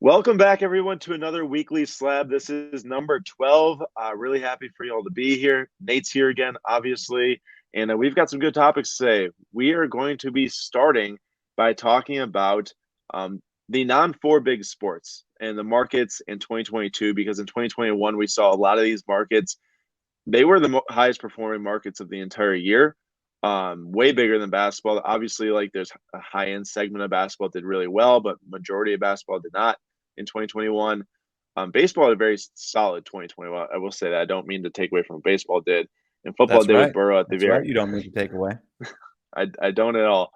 Welcome back, everyone, to another weekly slab. This is number 12. Really happy for you all to be here. Nate's here again, obviously, and we've got some good topics today. We are going to be starting by talking about the non-four big sports and the markets in 2022, because in 2021, we saw a lot of these markets. They were the highest performing markets of the entire year, way bigger than basketball. Obviously, like there's a high end segment of basketball that did really well, but majority of basketball did not in 2021. Baseball had a very solid 2021. I will say that. I don't mean to take away from what baseball did, and football That's did with right. Burrow at the That's very. right. You don't mean to take away. I don't at all.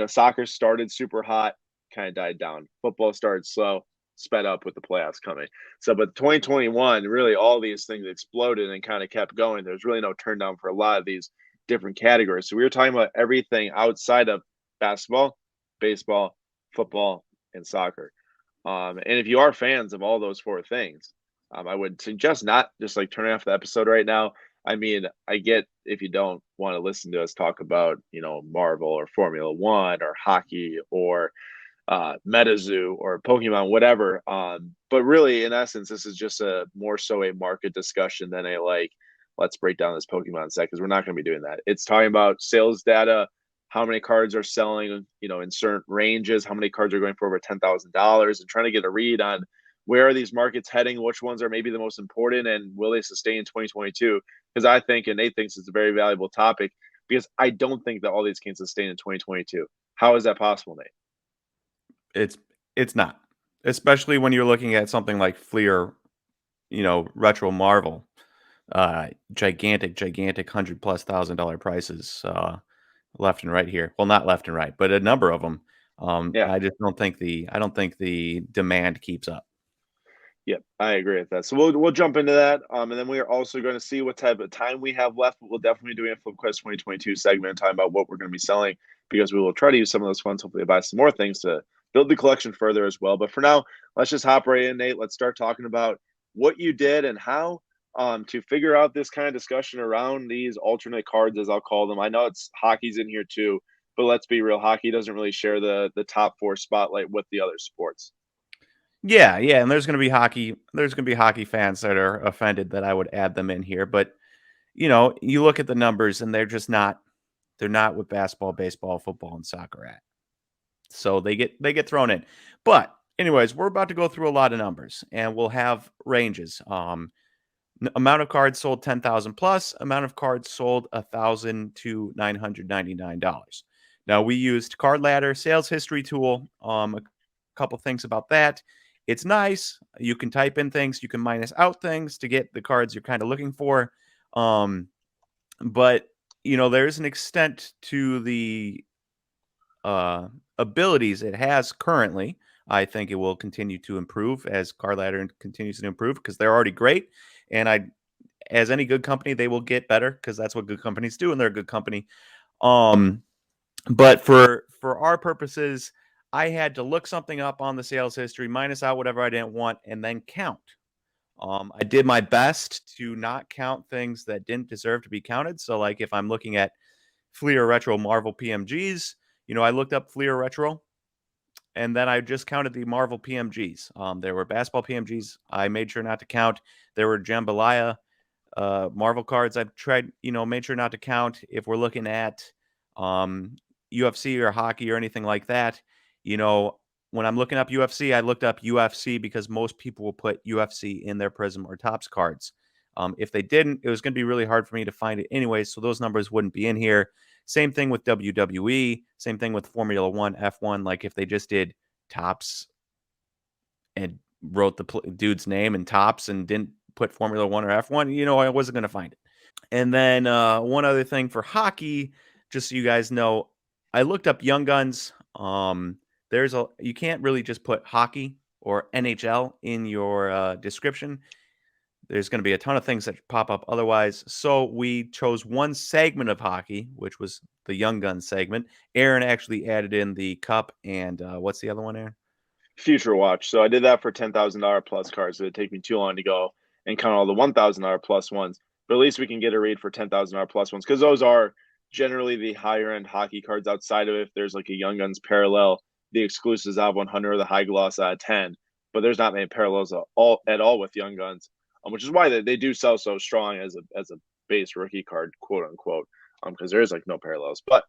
Soccer started super hot, kind of died down. Football started slow, sped up with the playoffs coming. So, but 2021, really all these things exploded and kind of kept going. There's really no turn down for a lot of these different categories. So we were talking about everything outside of basketball, baseball, football, and soccer. And if you are fans of all those four things, I would suggest not just like turning off the episode right now. I mean, I get if you don't want to listen to us talk about, Marvel or Formula One or hockey or MetaZoo or Pokemon, whatever. But really, in essence, this is just a more so a market discussion than a like, let's break down this Pokemon set because we're not going to be doing that. It's talking about sales data, how many cards are selling, in certain ranges, how many cards are going for over $10,000, and trying to get a read on where are these markets heading, which ones are maybe the most important, and will they sustain in 2022? Because I think, and Nate thinks it's a very valuable topic, because I don't think that all these can sustain in 2022. How is that possible, Nate? It's not, especially when you're looking at something like Fleer, Retro Marvel, gigantic $100,000+ prices left and right here. Well, not left and right, but a number of them. Yeah. I don't think the demand keeps up. Yep, I agree with that. So we'll jump into that, and then we are also going to see what type of time we have left. We'll definitely be doing a Flip Quest 2022 segment and talking about what we're going to be selling, because we will try to use some of those funds, hopefully, to buy some more things to build the collection further as well. But for now, let's just hop right in, Nate. Let's start talking about what you did and how to figure out this kind of discussion around these alternate cards, as I'll call them. I know it's hockey's in here too, but let's be real, hockey doesn't really share the top four spotlight with the other sports. Yeah, yeah, and there's gonna be hockey fans that are offended that I would add them in here, but you look at the numbers and they're not what basketball, baseball, football, and soccer at. So they get thrown in. But anyways, we're about to go through a lot of numbers and we'll have ranges. Amount of cards sold 10,000 plus, amount of cards sold 1,000 to $999. Now we used Card Ladder sales history tool. A couple things about that. It's nice. You can type in things, you can minus out things to get the cards you're kind of looking for. But there's an extent to the uh, abilities it has currently. I think it will continue to improve as Card Ladder continues to improve because they're already great. And as any good company, they will get better because that's what good companies do, and they're a good company. Um, but for our purposes, I had to look something up on the sales history, minus out whatever I didn't want, and then count. I did my best to not count things that didn't deserve to be counted. So, like if I'm looking at Fleer Retro Marvel PMGs, I looked up Fleer Retro and then I just counted the Marvel PMGs. There were basketball PMGs. I made sure not to count. There were Jambalaya Marvel cards. I tried, made sure not to count. If we're looking at um, UFC or hockey or anything like that, you know, when I'm looking up UFC, I looked up UFC because most people will put UFC in their Prism or Tops cards. If they didn't, it was going to be really hard for me to find it anyway, so those numbers wouldn't be in here. Same thing with WWE. Same thing with Formula One, F1. Like if they just did Tops and wrote the dude's name in Tops and didn't put Formula One or F1, I wasn't going to find it. And then one other thing for hockey, just so you guys know, I looked up Young Guns. You can't really just put hockey or NHL in your description. There's going to be a ton of things that pop up otherwise. So we chose one segment of hockey, which was the Young Guns segment. Aaron actually added in the cup and what's the other one, Aaron? Future Watch. So I did that for $10,000 plus cards. It'd take me too long to go and count all the $1,000 plus ones. But at least we can get a read for $10,000 plus ones, because those are generally the higher end hockey cards. Outside of, if there's like a Young Guns parallel, the exclusives out of 100 or the high gloss out of 10. but there's not many parallels at all with Young Guns, which is why they do sell so strong as a base rookie card, quote unquote, because there is like no parallels. But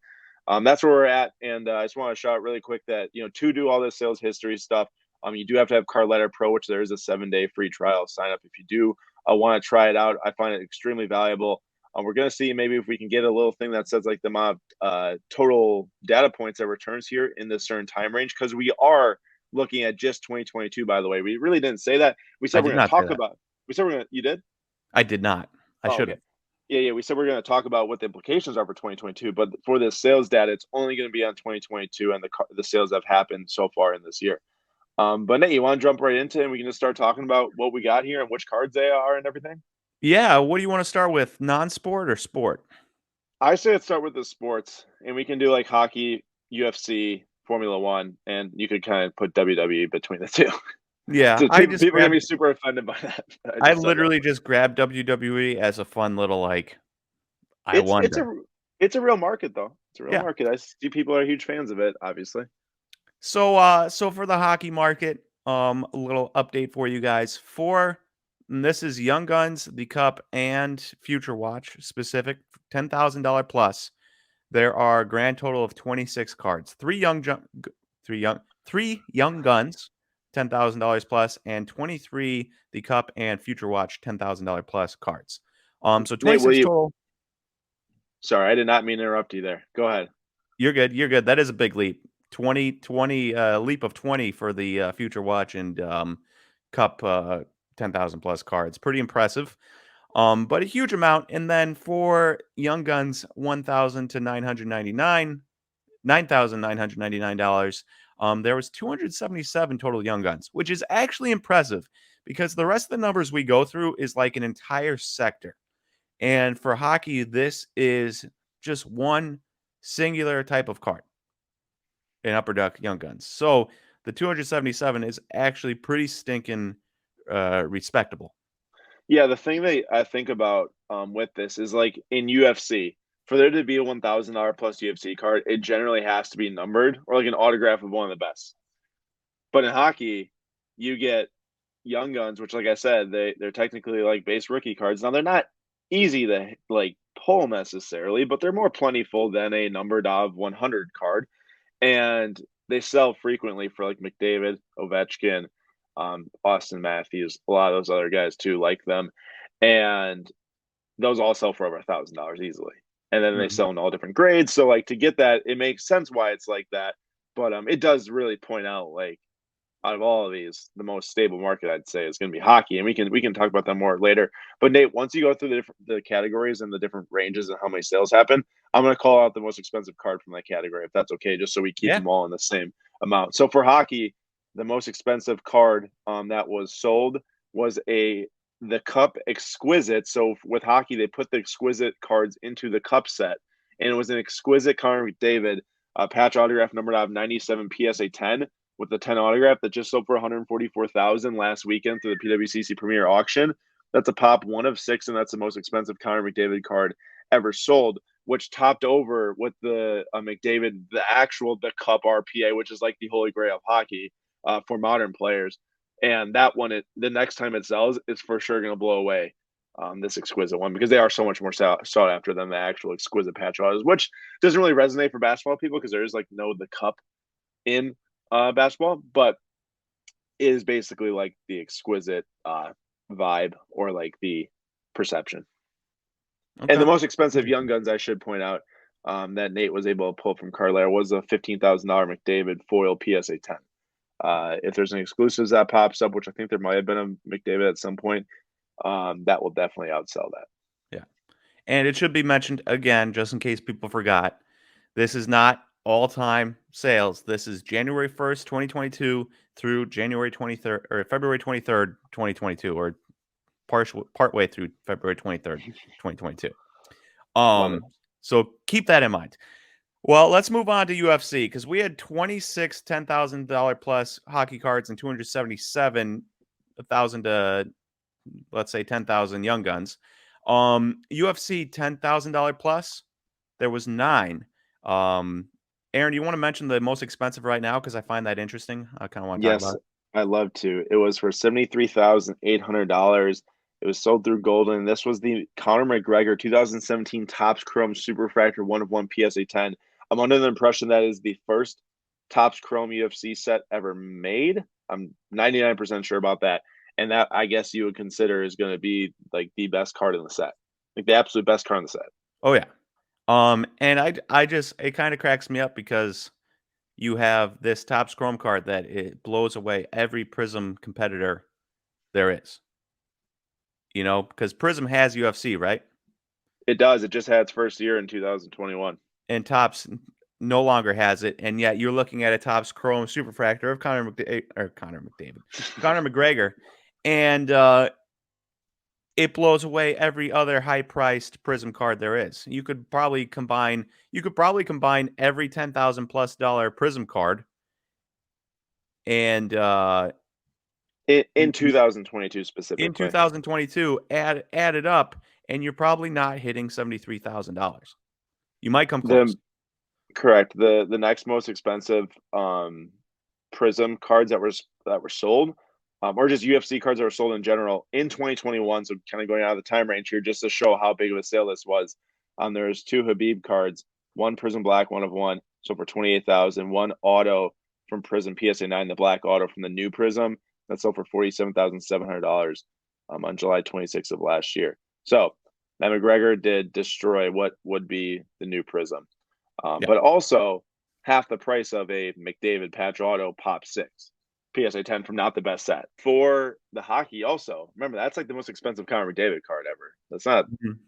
that's where we're at, and I just want to shout out really quick that to do all this sales history stuff, you do have to have Card Ladder Pro, which there is a 7-day free trial sign up if you do want to try it out. I find it extremely valuable. We're going to see maybe if we can get a little thing that says like the amount of total data points that returns here in this certain time range, because we are looking at just 2022. By the way, we really didn't say that. We I said we're did going to not say talk that. about. We said we're going to. You did? I did not. I Oh, should okay. have. Yeah. We said we're going to talk about what the implications are for 2022, but for this sales data, it's only going to be on 2022 and the sales that have happened so far in this year. But Nate, you want to jump right into it and we can just start talking about what we got here and which cards they are and everything? Yeah. What do you want to start with? Non-sport or sport? I say let's start with the sports, and we can do like hockey, UFC, Formula One, and you could kind of put WWE between the two. Yeah. So people are gonna be super offended by that. I I just said that. literally just grabbed WWE as a fun little like. I It's wonder. a real market though. It's a real Yeah. market. I see people are huge fans of it. Obviously, So for the hockey market, a little update for you guys. And this is Young Guns, the Cup, and Future Watch specific, $10,000 plus. There are a grand total of 26 cards. Three young guns, $10,000 plus, and 23 the Cup and Future Watch, $10,000 plus cards. So Nate, will 26 you? total. Sorry, I did not mean to interrupt you there. Go ahead. You're good. You're good. That is a big leap. 20 leap of 20 for the Future Watch and Cup 10,000 plus cards. Pretty impressive. But a huge amount. And then for Young Guns, 1,000 to 999, $9,999. There was 277 total Young Guns, which is actually impressive because the rest of the numbers we go through is like an entire sector. And for hockey, this is just one singular type of card in Upper Deck Young Guns. So the 277 is actually pretty stinking respectable. Yeah, the thing that I think about with this is like in UFC, for there to be a $1,000 plus UFC card, it generally has to be numbered or like an autograph of one of the best. But in hockey, you get Young Guns, which, like I said, they're technically like base rookie cards. Now they're not easy to like pull necessarily, but they're more plentiful than a numbered of 100 card, and they sell frequently for like McDavid, Ovechkin, Austin Matthews, a lot of those other guys too, like them, and those all sell for over $1,000 easily. And then they Mhm. sell in all different grades. So like to get that, it makes sense why it's like that. But it does really point out like out of all of these, the most stable market I'd say is going to be hockey, and we can talk about that more later. But Nate, once you go through the categories and the different ranges and how many sales happen, I'm going to call out the most expensive card from that category, if that's okay, just so we keep Yeah. them all in the same amount. So for hockey, the most expensive card that was sold was the Cup Exquisite. So with hockey, they put the Exquisite cards into the Cup set, and it was an Exquisite Connor McDavid patch autograph numbered out of 97 PSA 10 with the 10 autograph that just sold for 144,000 last weekend through the PWCC Premier Auction. That's a pop 1 of 6, and that's the most expensive Connor McDavid card ever sold, which topped over with the McDavid, the Cup RPA, which is like the holy grail of hockey for modern players. And that one, the next time it sells, is for sure going to blow away this exquisite one, because they are so much more sought after than the actual exquisite patch autos, which doesn't really resonate for basketball people because there is like no the cup in basketball, but is basically like the exquisite vibe or like the perception. And the Okay. most expensive Young Interesting. Guns, I should point out, that Nate was able to pull from Carlaire was a $15,000 McDavid foil PSA 10. If there's any exclusives that pops up, which I think there might have been a McDavid at some point, that will definitely outsell that. Yeah. And it should be mentioned again, just in case people forgot, this is not all-time sales. This is January 1st, 2022 through January 23rd or February 23rd, 2022, or partway through February 23rd, 2022. Love it. So keep that in mind. Well, let's move on to UFC because we had 26 $10,000 plus hockey cards and 277,000 to let's say 10,000 Young Guns. UFC $10,000 plus, there was 9. Aaron, do you want to mention the most expensive right now? Because I find that interesting. I kind of want to talk about Yes, it. I love to. It was for $73,800. It was sold through Golden. This was the Conor McGregor 2017 Topps Chrome Super Fractor 1 of 1 PSA 10. I'm under the impression that is the first Topps Chrome UFC set ever made. I'm 99% sure about that. And that I guess you would consider is going to be like the best card in the set. Like the absolute best card in the set. Oh yeah. And I just it kind of cracks me up because you have this Topps Chrome card that it blows away every Prism competitor there is. You know, because Prism has UFC, right? It does. It just had its first year in 2021. And Topps no longer has it, and yet you're looking at a Topps Chrome Superfractor of Conor McGregor, and it blows away every other high-priced Prism card there is. You could probably combine every $10,000+ Prism card, and In 2022 in specifically. 2022, add it up, and you're probably not hitting $73,000. You might come The close. Correct. The next most expensive Prism cards that were sold, or just UFC cards that were sold in general in 2021. So kind of going out of the time range here, just to show how big of a sale this was. There's two Habib cards, one Prism Black, 1 of 1, so for 28,000. One auto from Prism PSA 9, the black auto from the new Prism that sold for $47,700 on July 26th of last year. So that McGregor did destroy what would be the new Prism. Yeah. But also half the price of a McDavid patch auto pop 6 PSA 10 from not the best set. For the hockey, also, remember that's like the most expensive Connor McDavid card ever. That's not, Mhm.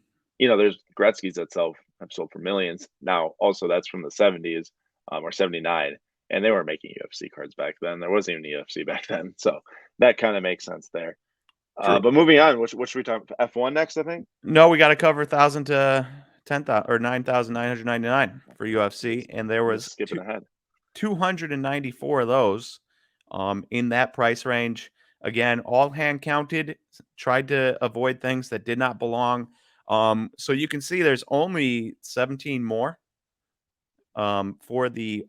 there's Gretzky's that have sold for millions. Now, also, that's from the 70s or 79, and they weren't making UFC cards back then. There wasn't even UFC back then. So that kind of makes sense there. True. But moving on, what should we talk F1 next, I think? No, we got to cover 1,000 to 10,000 or 9,999 for UFC, Just, and there I'm just was skipping ahead. 294 of those in that price range. Again, all hand counted. Tried to avoid things that did not belong. So you can see there's only 17 more for the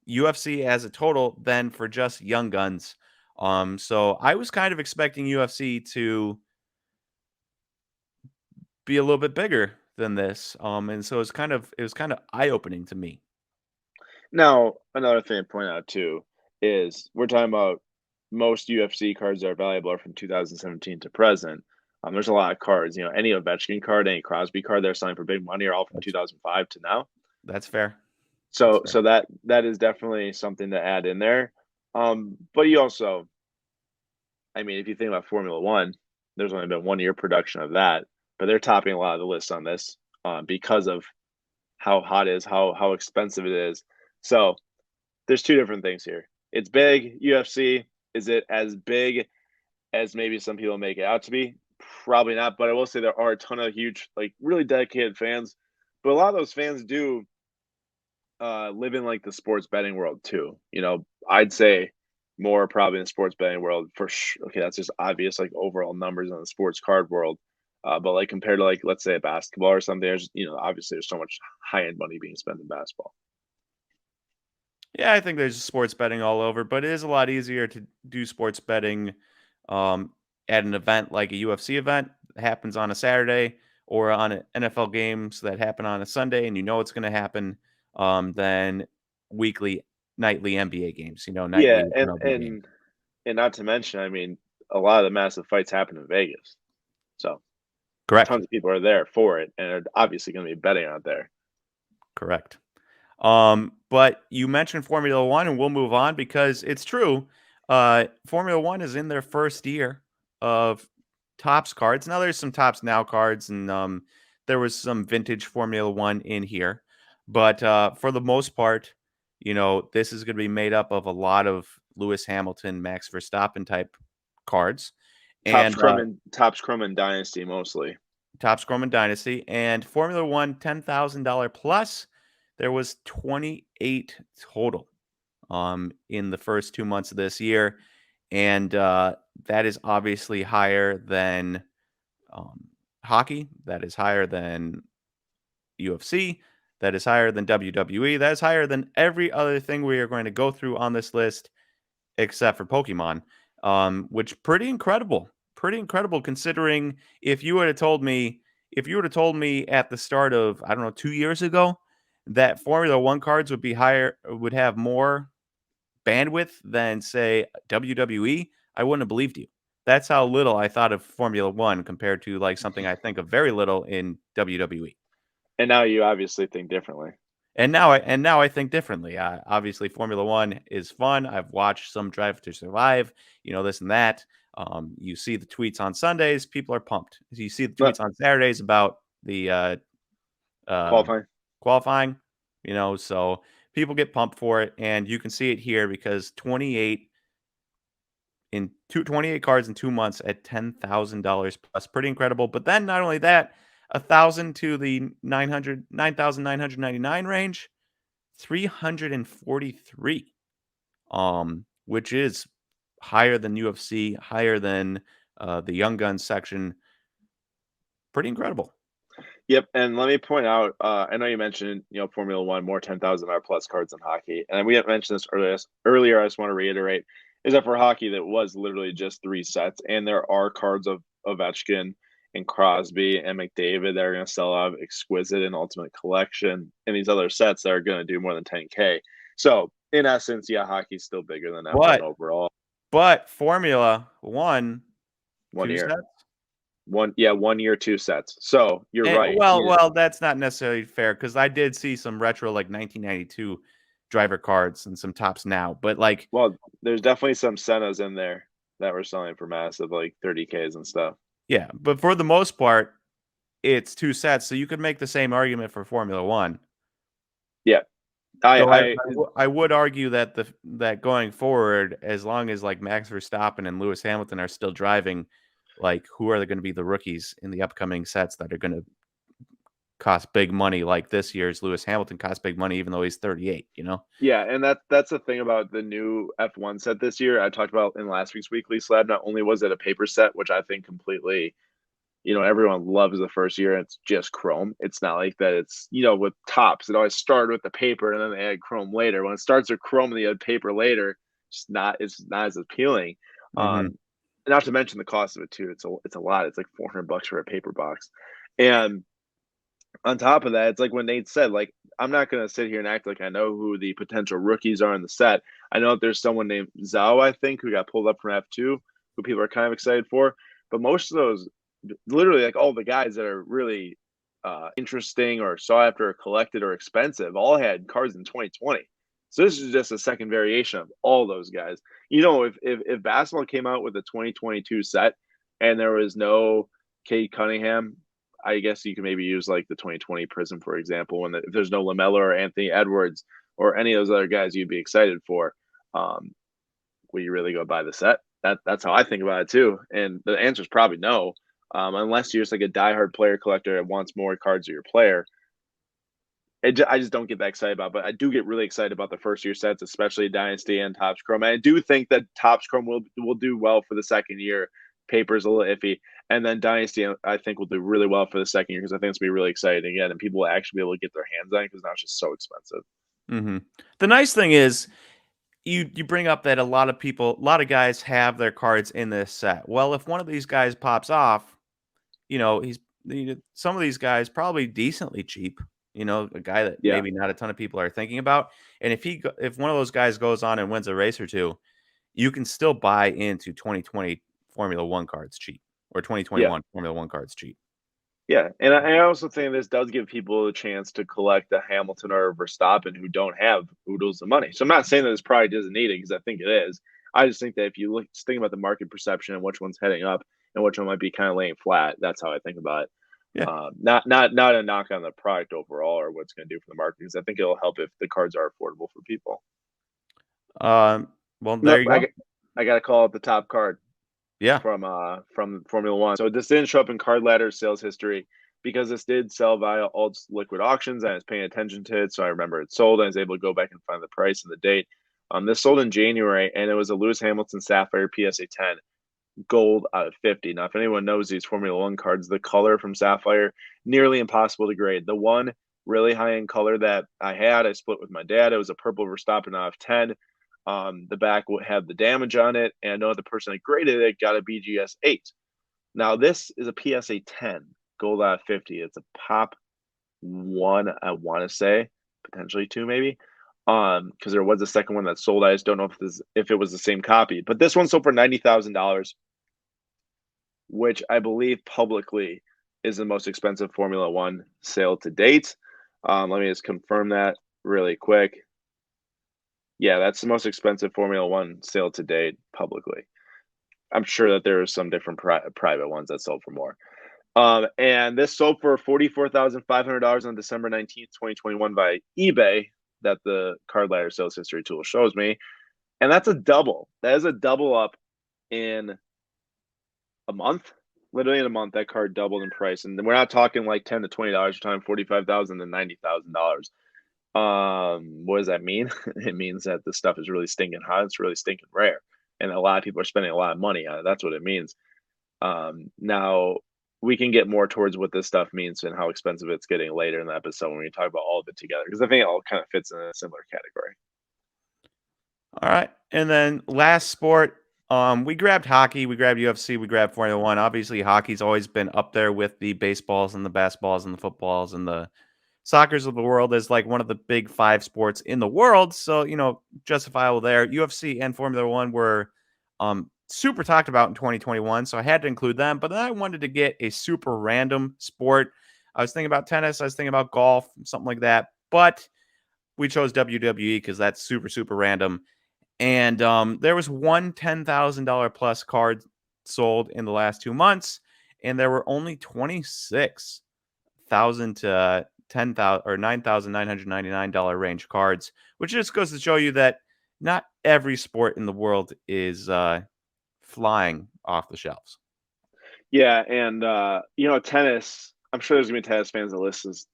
UFC as a total than for just Young Guns. So I was kind of expecting UFC to be a little bit bigger than this. And so it was kind of eye-opening to me. Now, another thing to point out too is we're talking about most UFC cards that are valuable are from 2017 to present. There's a lot of cards, any Ovechkin card, any Crosby card they're selling for big money are all from That's 2005 to now. that's fair. That's So, fair. so that is definitely something to add in there. But you also, I mean, if you think about Formula One, there's only been 1 year production of that, but they're topping a lot of the lists on this because of how hot it is, how expensive it is. So there's two different things here. It's big. UFC, is it as big as maybe some people make it out to be? Probably not. But I will say there are a ton of huge, like really dedicated fans. But a lot of those fans do live in like the sports betting world too. I'd say more probably in the sports betting world for sure. Okay, that's just obvious, like overall numbers in the sports card world. But like compared to like let's say a basketball or something, there's obviously there's so much high end money being spent in basketball. Yeah, I think there's sports betting all over, but it is a lot easier to do sports betting um, at an event like a UFC event that happens on a Saturday or on NFL games that happen on a Sunday, and you know it's going to happen than weekly, nightly NBA games. Yeah, Nightly and MLB games. and and not to mention, I mean, a lot of the massive fights happen in Vegas, so Correct. tons of people are there for it, and are obviously going to be betting out there. Correct. But you mentioned Formula One, and we'll move on because it's true. Formula One is in their first year of Tops cards. Now there's some Tops Now cards, and there was some vintage Formula One in here, but for the most part, this is going to be made up of a lot of Lewis Hamilton, Max Verstappen type cards, and Tops Crumman Dynasty mostly. Topps Grumman Dynasty, and Formula One $10,000 plus. There was 28 total in the first 2 months of this year, and that is obviously higher than hockey. That is higher than UFC. That is higher than WWE. That is higher than every other thing we are going to go through on this list, except for Pokemon. which pretty incredible considering if you would have told me at the start of I don't know 2 years ago that Formula One cards would be higher would have more bandwidth than say WWE, I wouldn't have believed you. That's how little I thought of Formula One compared to like something I think of very little in WWE. And now you obviously think differently. And now I think differently. Obviously, Formula One is fun. I've watched some Drive to Survive, this and that. You see the tweets on Sundays, people are pumped. You see the But tweets on Saturdays about the uh, qualifying. qualifying, so people get pumped for it, and you can see it here because 28 cards in 2 months at $10,000 plus, pretty incredible. But then not only that, 1,000 to the 9,999 range, 343, which is higher than UFC, higher than the Young Guns section. Pretty incredible. Yep, and let me point out, I know you mentioned, Formula One, more $10,000 plus cards in hockey, and we had mentioned this earlier. I just want to reiterate, is that for hockey, that was literally just 3 sets, and there are cards of Ovechkin and Crosby and McDavid that are going to sell out of Exquisite and Ultimate Collection, and these other sets that are going to do more than 10K. So, in essence, yeah, hockey's still bigger than F1 But overall. but Formula One, One two year, sets. 1 year, 2 sets. So you're right. Well, that's not necessarily fair because I did see some retro like 1992 driver cards and some tops now, but like Well, there's definitely some Sennas in there that were selling for massive, like 30Ks and stuff. yeah, but for the most part, it's 2 sets, so you could make the same argument for Formula One. Yeah, I, Though I I, I would argue that that going forward, as long as like Max Verstappen and Lewis Hamilton are still driving, like who are going to be the rookies in the upcoming sets that are going to cost big money? Like this year's Lewis Hamilton cost big money, even though he's 38. yeah, and that's the thing about the new F1 set this year. I talked about in last week's weekly slab. Not only was it a paper set, which I think completely, everyone loves the first year. And it's just chrome. It's not like that. It's with tops, it always started with the paper and then they add chrome later. When it starts with chrome and they add paper later, it's not as appealing. Hmm. Not to mention the cost of it too. It's a lot. It's like $400 for a paper box, and on top of that, it's like when Nate said, like, I'm not going to sit here and act like I know who the potential rookies are in the set. I know that there's someone named Zhao, I think, who got pulled up from F2, who people are kind of excited for. But most of those, literally, like all the guys that are really interesting or sought after or collected or expensive, all had cards in 2020. So this is just a second variation of all those guys. If basketball came out with a 2022 set and there was no Cade Cunningham, I guess you can maybe use like the 2020 Prism, for example, if there's no LaMelo or Anthony Edwards or any of those other guys you'd be excited for, um, will you really go buy the set? That's how I think about it too. And the answer is probably no, unless you're just like a diehard player collector that wants more cards of your player. I just don't get that excited about, but I do get really excited about the first year sets, especially Dynasty and Topps Chrome. And I do think that Topps Chrome will do well for the second year. Paper's a little iffy, and then Dynasty I think will do really well for the second year because I think it's gonna be really exciting again, and people will actually be able to get their hands on it because now it's just so expensive. Hmm. The nice thing is you bring up that a lot of guys have their cards in this set. Well, if one of these guys pops off, he's some of these guys probably decently cheap. A guy that Yeah, maybe not a ton of people are thinking about. And if one of those guys goes on and wins a race or two, you can still buy into 2020 Formula One cards cheap or yeah. 2021 Formula One cards cheap. Yeah, and I also think this does give people a chance to collect a Hamilton or a Verstappen who don't have oodles of money. So I'm not saying that this probably doesn't need it because I think it is. I just think that if you just think about the market perception and which one's heading up and which one might be kind of laying flat, that's how I think about it. Yeah. Not a knock on the product overall or what it's going to do for the market because I think it'll help if the cards are affordable for people. Um. Well, there Nope, you go. I got to call it the top card Yeah. from Formula One. So this didn't show up in Card Ladder sales history because this did sell via Alt's liquid auctions. And I was paying attention to it, so I remember it sold. I was able to go back and find the price and the date. This sold in January, and it was a Lewis Hamilton Sapphire PSA 10 gold out of 50. Now, if anyone knows these Formula One cards, the color from Sapphire nearly impossible to grade. The one really high end color that I split with my dad. It was a purple Verstappen out of 10. The back would have the damage on it, and I know the person that graded it got a BGS 8. Now this is a PSA 10 gold out of 50. It's a pop one, I want to say, potentially two, maybe. Because there was a second one that sold. I just don't know if it was the same copy. But this one sold for $90,000, which I believe publicly is the most expensive Formula One sale to date. Let me just confirm that really quick. Yeah, that's the most expensive Formula One sale to date publicly. I'm sure that there are some different private ones that sold for more. And this sold for $44,500 on December 19th, 2021 by eBay, that the Card Ladder sales history tool shows me. And that's a double. That is a double up in a month. Literally in a month, that card doubled in price. And we're not talking like $10 to $20, we're talking $45,000 to $90,000. What does that mean? It means that the stuff is really stinking hot. It's really stinking rare. And a lot of people are spending a lot of money on it. That's what it means. Now we can get more towards what this stuff means and how expensive it's getting later in the episode when we talk about all of it together, because I think it all kind of fits in a similar category. All right. And then last sport, we grabbed hockey, we grabbed UFC, we grabbed Formula One. Obviously, hockey's always been up there with the baseballs and the basketballs and the footballs and the soccers of the world as like one of the big five sports in the world. So, justifiable there. UFC and Formula One were super talked about in 2021. So I had to include them. But then I wanted to get a super random sport. I was thinking about tennis, I was thinking about golf, something like that. But we chose WWE because that's super, super random. And there was one $10,000 plus card sold in the last 2 months, and there were only 26,000 to 10,000 or $9,999 range cards, which just goes to show you that not every sport in the world is flying off the shelves. Yeah, and tennis. I'm sure there's gonna be tennis fans that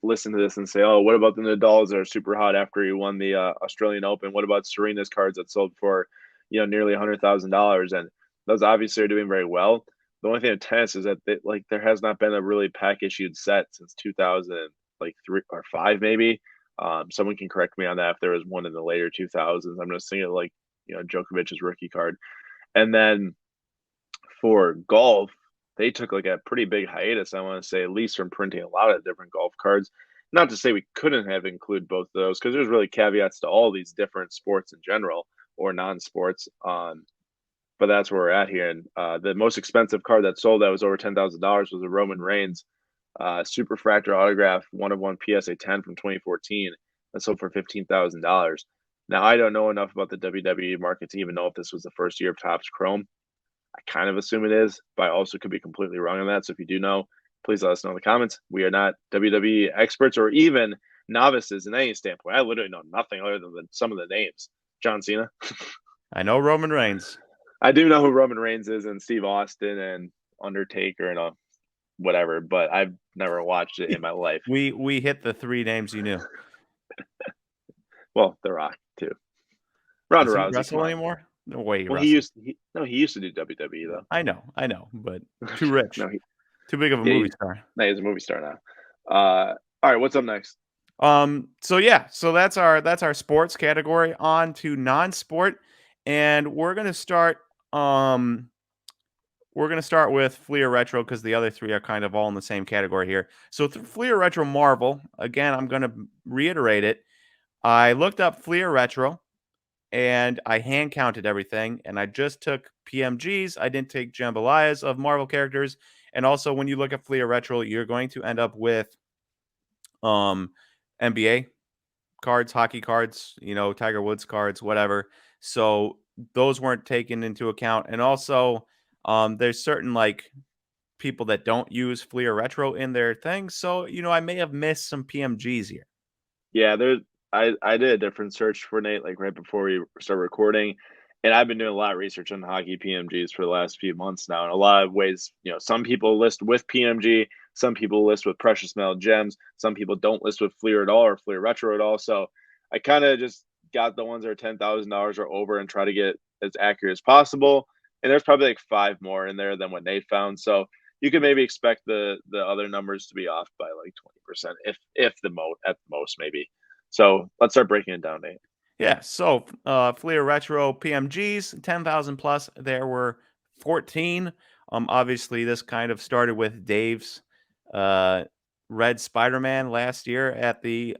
listen to this and say, "Oh, what about the Nadals that are super hot after he won the Australian Open? What about Serena's cards that sold for, nearly $100,000?" And those obviously are doing very well. The only thing with tennis is that there has not been a really pack issued set since 2000, like 3 or 5 maybe. Someone can correct me on that if there was one in the later 2000s. I'm just thinking like Djokovic's rookie card, and then for golf, they took like a pretty big hiatus, I want to say, at least from printing a lot of different golf cards. Not to say we couldn't have included both of those, because there's really caveats to all these different sports in general or non-sports. But that's where we're at here. And the most expensive card that sold that was over $10,000 was a Roman Reigns Super Fractor autograph 1/1 PSA 10 from 2014 that sold for $15,000. Now I don't know enough about the WWE market to even know if this was the first year of Topps Chrome. I kind of assume it is, but I also could be completely wrong on that. So if you do know, please let us know in the comments. We are not WWE experts or even novices in any standpoint. I literally know nothing other than some of the names. John Cena. I know Roman Reigns. I do know who Roman Reigns is, and Steve Austin and Undertaker and whatever, but I've never watched it in my life. We hit the 3 names you knew. Well, The Rock too. Ronda Does he Rousey. wrestle anymore? No way he Well, wrestles. he used to do WWE though. I know, but too rich. No, Too big of a movie star. No, he's a movie star now. All right, what's up next? So that's our sports category. On to non-sport, and we're gonna start with Fleer Retro because the other 3 are kind of all in the same category here. So Fleer Retro Marvel, again, I'm gonna reiterate it. I looked up Fleer Retro and I hand counted everything, and I just took PMGs. I didn't take jambalayas of Marvel characters. And also, when you look at Fleer Retro, you're going to end up with NBA cards, hockey cards, Tiger Woods cards, whatever. So those weren't taken into account. And also, there's certain like people that don't use Fleer Retro in their things. So, I may have missed some PMGs here. Yeah, I did a different search for Nate like right before we started recording, and I've been doing a lot of research on hockey PMGs for the last few months now. In a lot of ways, some people list with PMG, some people list with precious metal gems, some people don't list with Fleer at all or Fleer Retro at all. So I kind of just got the ones that are $10,000 or over and try to get as accurate as possible. And there's probably like 5 more in there than what Nate found. So you could maybe expect the other numbers to be off by like 20%, if at the most maybe. So let's start breaking it down, Nate. Yeah, so Fleer Retro PMGs, 10,000 plus. There were 14. Obviously, this kind of started with Dave's uh, Red Spider-Man last year at the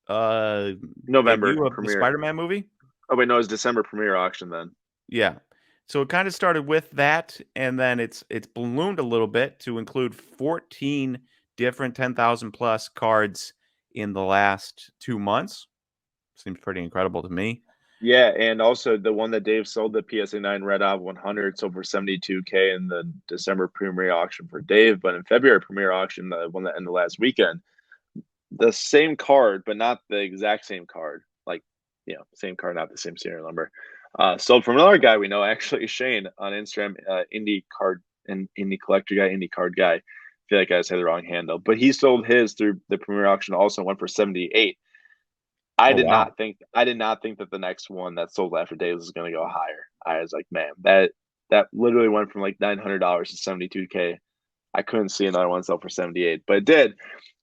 uh, November debut of the premiere. Spider-Man movie. Oh wait, no, it's December premiere auction then. Yeah. So it kind of started with that, and then it's ballooned a little bit to include 14 different 10,000 plus cards in the last 2 months. Seems pretty incredible to me. Yeah, and also the one that Dave sold, the PSA 9 Red Ob 100, sold for 72K in the December premiere auction for Dave. But in February premiere auction, the one that ended last weekend, the same card, but not the exact same card. Like, same card, not the same serial number. Sold from another guy we know, actually, Shane on Instagram, indie card and indie collector guy, indie card guy. I feel like I just had the wrong handle, but he sold his through the premiere auction, also went for 78. Oh wow. I did not think that the next one that sold after Days was going to go higher. I was like, man, that literally went from like $900 to 72K. I couldn't see another one sell for 78, but it did.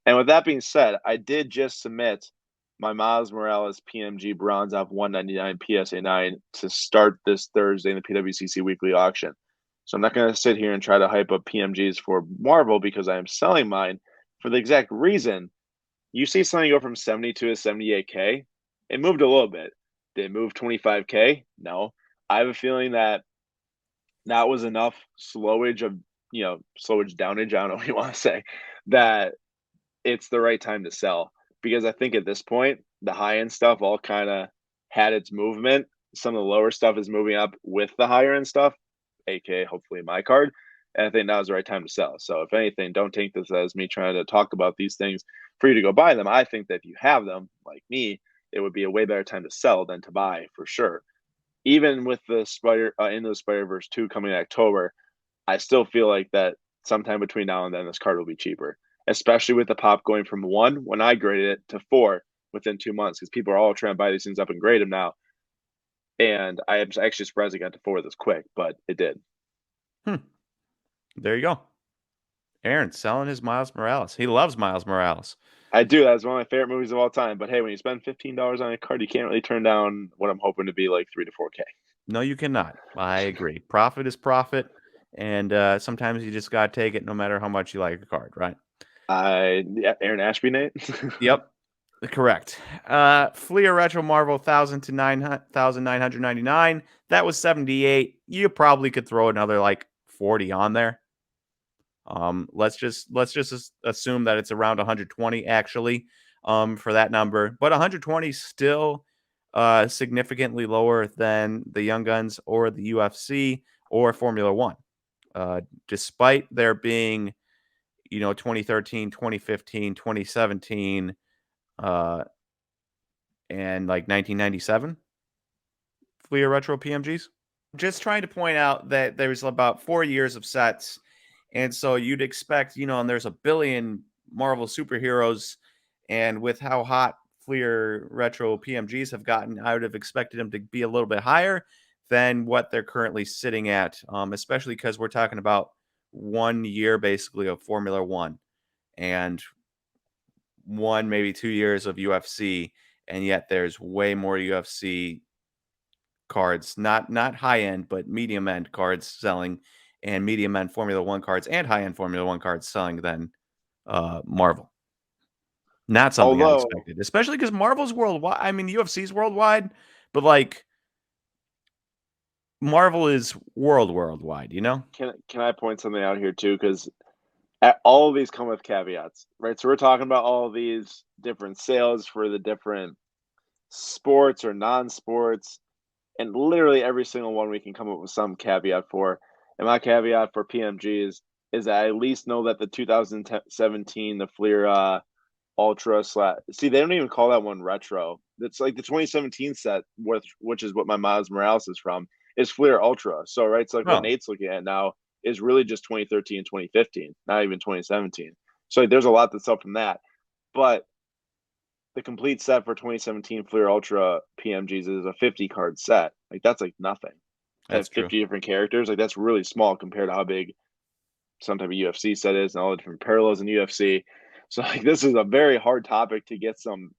And with that being said, I did just submit my Miles Morales PMG Bronze off 199 PSA 9 to start this Thursday in the PWCC weekly auction. So I'm not going to sit here and try to hype up PMGs for Marvel because I am selling mine for the exact reason you see something go from 72 to 78K, it moved a little bit. Did it move 25K? No. I have a feeling that that was enough slowage of, slowage downage, I don't know what you want to say, that it's the right time to sell. Because I think at this point, the high end stuff all kind of had its movement. Some of the lower stuff is moving up with the higher end stuff, aka hopefully my card. And I think now is the right time to sell. So if anything, don't take this as me trying to talk about these things for you to go buy them. I think that if you have them, like me, it would be a way better time to sell than to buy for sure. Even with the Spider Into the Spider Verse 2 coming in October, I still feel like that sometime between now and then this card will be cheaper, especially with the pop going from 1 when I graded it to 4 within 2 months because people are all trying to buy these things up and grade them now. And I am actually surprised it got to 4 this quick, but it did. Hmm. There you go. Aaron selling his Miles Morales. He loves Miles Morales. I do. That's one of my favorite movies of all time. But hey, when you spend $15 on a card, you can't really turn down what I'm hoping to be like 3 to 4K. No, you cannot. I agree. Profit is profit, and sometimes you just gotta take it, no matter how much you like a card, right? Yeah, Aaron Ashby, Nate. Yep, correct. Fleer Retro Marvel 1,000 to 9,999. That was 78. You probably could throw another like 40 on there. Let's just assume that it's around 120 actually, for that number. But 120 is still significantly lower than the Young Guns or the UFC or Formula One. Despite there being, 2013, 2015, 2017, and like 1997 Fleer Retro PMGs. Just trying to point out that there's about 4 years of sets. And so you'd expect, and there's a billion Marvel superheroes. And with how hot Fleer Retro PMGs have gotten, I would have expected them to be a little bit higher than what they're currently sitting at, especially because we're talking about 1 year basically of Formula One and one, maybe 2 years of UFC. And yet there's way more UFC cards, not high end, but medium end cards selling, and medium end Formula One cards and high end Formula One cards selling than Marvel. Not something I Although, expected, especially because Marvel's worldwide. I mean, UFC's worldwide, but like Marvel is worldwide. can I point something out here too? Because all of these come with caveats, right? So we're talking about all these different sales for the different sports or non-sports, and literally every single one we can come up with some caveat for. And my caveat for PMGs is that I at least know that the 2017, the Fleer Ultra Slab. See, they don't even call that one retro. It's like the 2017 set, which is what my Miles Morales is from, is Fleer Ultra. So, right, so like what Oh, Nate's looking at now is really just 2013 and 2015, not even 2017. So like, there's a lot that's up from that. But the complete set for 2017 Fleer Ultra PMGs is a 50 card set. Like that's like nothing. To that's have true. 50 different characters, like that's really small compared to how big some type of UFC set is and all the different parallels in UFC. So like this is a very hard topic to get some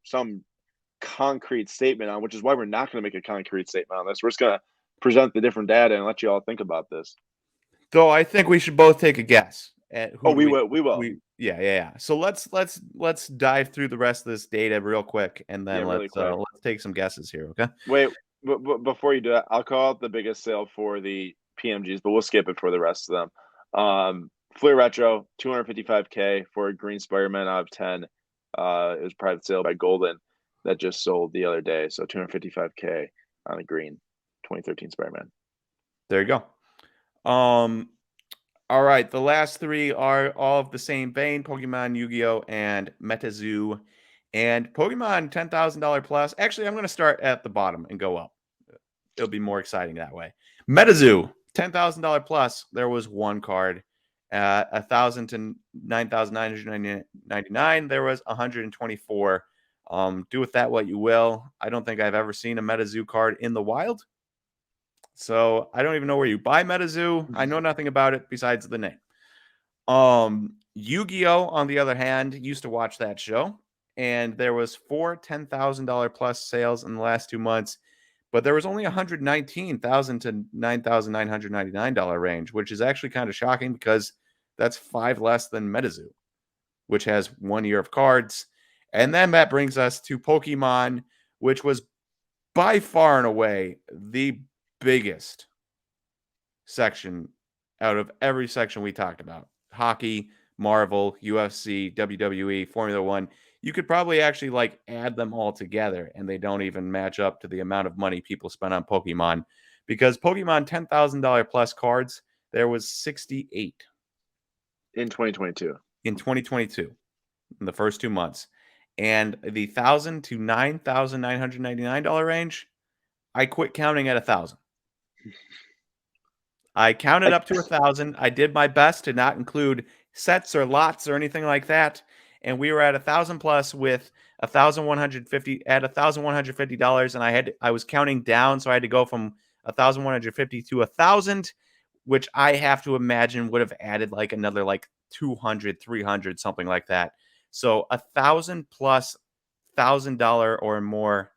concrete statement on, which is why we're not going to make a concrete statement on this. We're just going to present the different data and let you all think about this. Though I think we should both take a guess at Oh, who do we we will. yeah. So let's dive through the rest of this data real quick, and Yeah, then really quick. let's take some guesses here. Okay. Wait, before you do that, I'll call out the biggest sale for the PMGs, but we'll skip it for the rest of them. Fleer Retro, 255K for a green Spider-Man out of 10. It was private sale by Golden that just sold the other day. So 255K on a green 2013 Spider-Man. There you go. All right, the last three are all of the same vein: Pokemon, Yu-Gi-Oh, and MetaZoo. And Pokemon $10,000 plus. Actually, I'm going to start at the bottom and go up. It'll be more exciting that way. MetaZoo, $10,000 plus. There was one card. 1,000 to 9,999. There was 124. Do with that what you will. I don't think I've ever seen a MetaZoo card in the wild. So I don't even know where you buy MetaZoo. I know nothing about it besides the name. Yu-Gi-Oh, on the other hand, used to watch that show, and there was four $10,000 plus sales in the last 2 months, but there was only 119,000 to $9,999 range, which is actually kind of shocking because that's 5 less than MetaZoo, which has 1 year of cards. And then that brings us to Pokemon, which was by far and away the biggest section out of every section we talked about. Hockey, Marvel, UFC, WWE, Formula One. You could probably actually like add them all together and they don't even match up to the amount of money people spent on Pokemon, because Pokemon $10,000 plus cards, there was 68 in 2022. in 2022 in the first 2 months. And the 1,000 to $9,999 range, I quit counting at 1,000. I counted up to 1,000. I did my best to not include sets or lots or anything like that, and we were at 1,000 plus with 1,150 at $1,150, and I was counting down, so I had to go from 1,150 to 1,000, which I have to imagine would have added like another like 200, 300, something like that. So 1,000 plus $1,000 or more,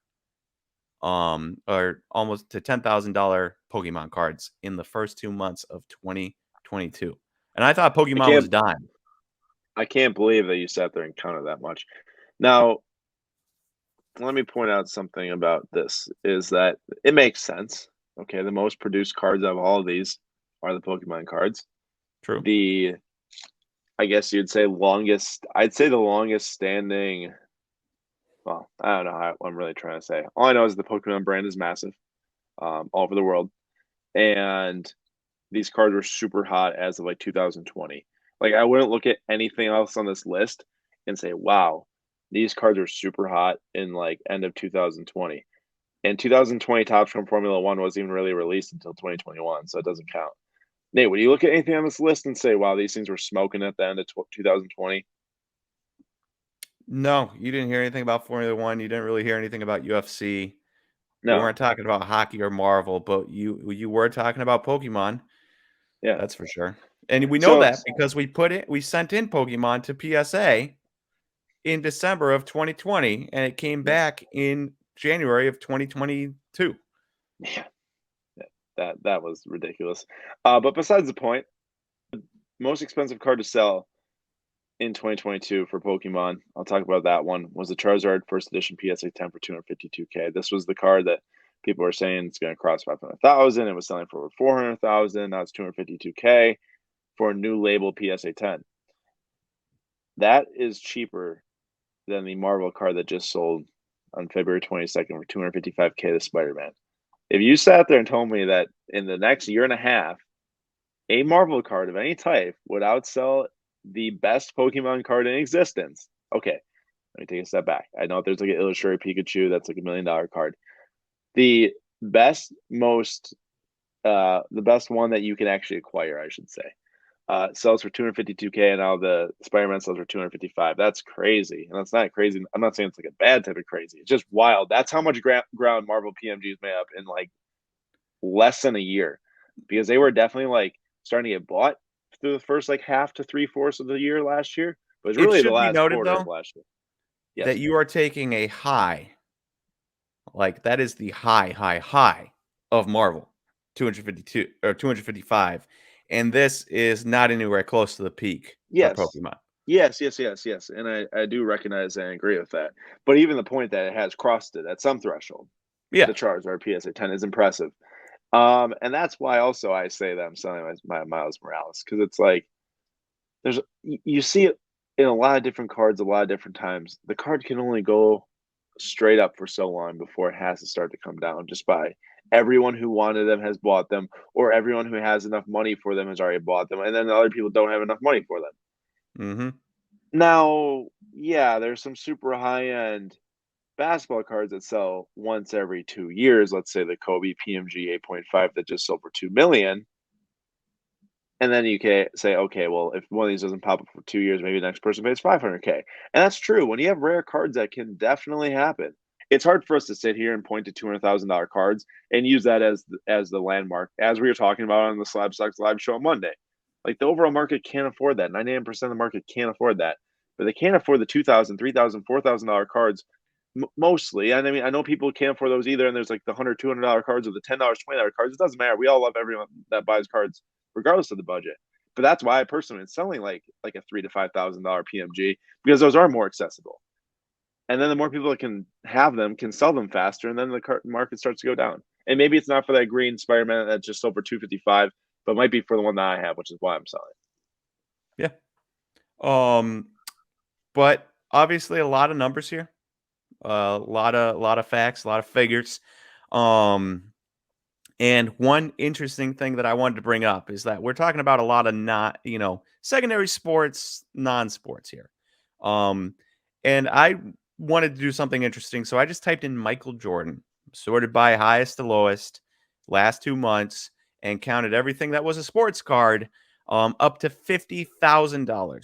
or almost to $10,000 Pokemon cards in the first 2 months of 2022. And I thought I Pokemon was can't dying. I can't believe that you sat there and counted that much. Now, let me point out something about this is that it makes sense. Okay, the most produced cards of all of these are the Pokemon cards. True. The I guess you'd say I'd say the longest standing. Well, I don't know what I'm really trying to say. All I know is the Pokemon brand is massive, all over the world, and these cards were super hot as of like 2020. Like I wouldn't look at anything else on this list and say, "Wow, these cards are super hot in like end of 2020." And 2020 Topps from Formula One wasn't even really released until 2021, so it doesn't count. Nate, would you look at anything on this list and say, "Wow, these things were smoking at the end of 2020"? No, you didn't hear anything about Formula One. You didn't really hear anything about UFC. We No. weren't talking about hockey or Marvel, but you were talking about Pokemon. Yeah. That's for sure. And we know So that because we sent in Pokemon to PSA in December of 2020, and it came yeah, back in January of 2022. yeah, that was ridiculous. But besides the point, most expensive card to sell in 2022 for Pokemon, I'll talk about that one, was the Charizard first edition PSA 10 for 252K. This was the card that people were saying it's going to cross 500,000. It was selling for over 400,000. Now it's 252K for a new label PSA 10. That is cheaper than the Marvel card that just sold on February 22nd for 255K, the Spider-Man. If you sat there and told me that in the next year and a half, a Marvel card of any type would outsell the best Pokemon card in existence, okay, let me take a step back. I know there's like an illustrated Pikachu that's like $1 million card. The best, the best one that you can actually acquire, I should say, sells for 252K, and now the Spider-Man sells for 255. That's crazy, and that's not crazy. I'm not saying it's like a bad type of crazy. It's just wild. That's how much ground Marvel PMGs made up in like less than a year, because they were definitely like starting to get bought through the first like half to 3/4 of the year last year, but it's It really the should be last noted, quarter of though, last year. Yes. that you are taking a high Like that is the high of Marvel, 252 or 255, and this is not anywhere close to the peak for Yes. Pokemon. Yes. And I do recognize and agree with that. But even the point that it has crossed it at some threshold, Yeah. the Charizard PSA 10 is impressive. And that's why also I say that I'm selling my Miles Morales because it's like you see it in a lot of different cards, a lot of different times. The card can only go straight up for so long before it has to start to come down just by everyone who wanted them has bought them, or everyone who has enough money for them has already bought them, and then the other people don't have enough money for them. Mm-hmm. Now, yeah, there's some super high end basketball cards that sell once every 2 years. Let's say the Kobe PMG 8.5 that just sold for 2 million. And then you can say, okay, well, if one of these doesn't pop up for 2 years, maybe the next person pays 500K. And that's true. When you have rare cards, that can definitely happen. It's hard for us to sit here and point to $200,000 cards and use that as the landmark, as we were talking about on the SlabStox live show on Monday. Like the overall market can't afford that. 99% of the market can't afford that, but they can't afford the $2,000, $3,000, $4,000 cards mostly. And I mean, I know people can't afford those either. And there's like the $100, $200 cards or the $10, $20 cards. It doesn't matter. We all love everyone that buys cards regardless of the budget. But that's why I personally am selling like a $3,000 to $5,000 PMG because those are more accessible. And then the more people that can have them can sell them faster, and then the market starts to go down. And maybe it's not for that green Spider-Man that's just sold for 255, but might be for the one that I have, which is why I'm selling. Yeah. Um, but obviously a lot of numbers here, a lot of facts, a lot of figures. Um, and one interesting thing that I wanted to bring up is that we're talking about a lot of not, secondary sports, non-sports here. Um, and I wanted to do something interesting, so I just typed in Michael Jordan, sorted by highest to lowest, last 2 months, and counted everything that was a sports card, up to $50,000,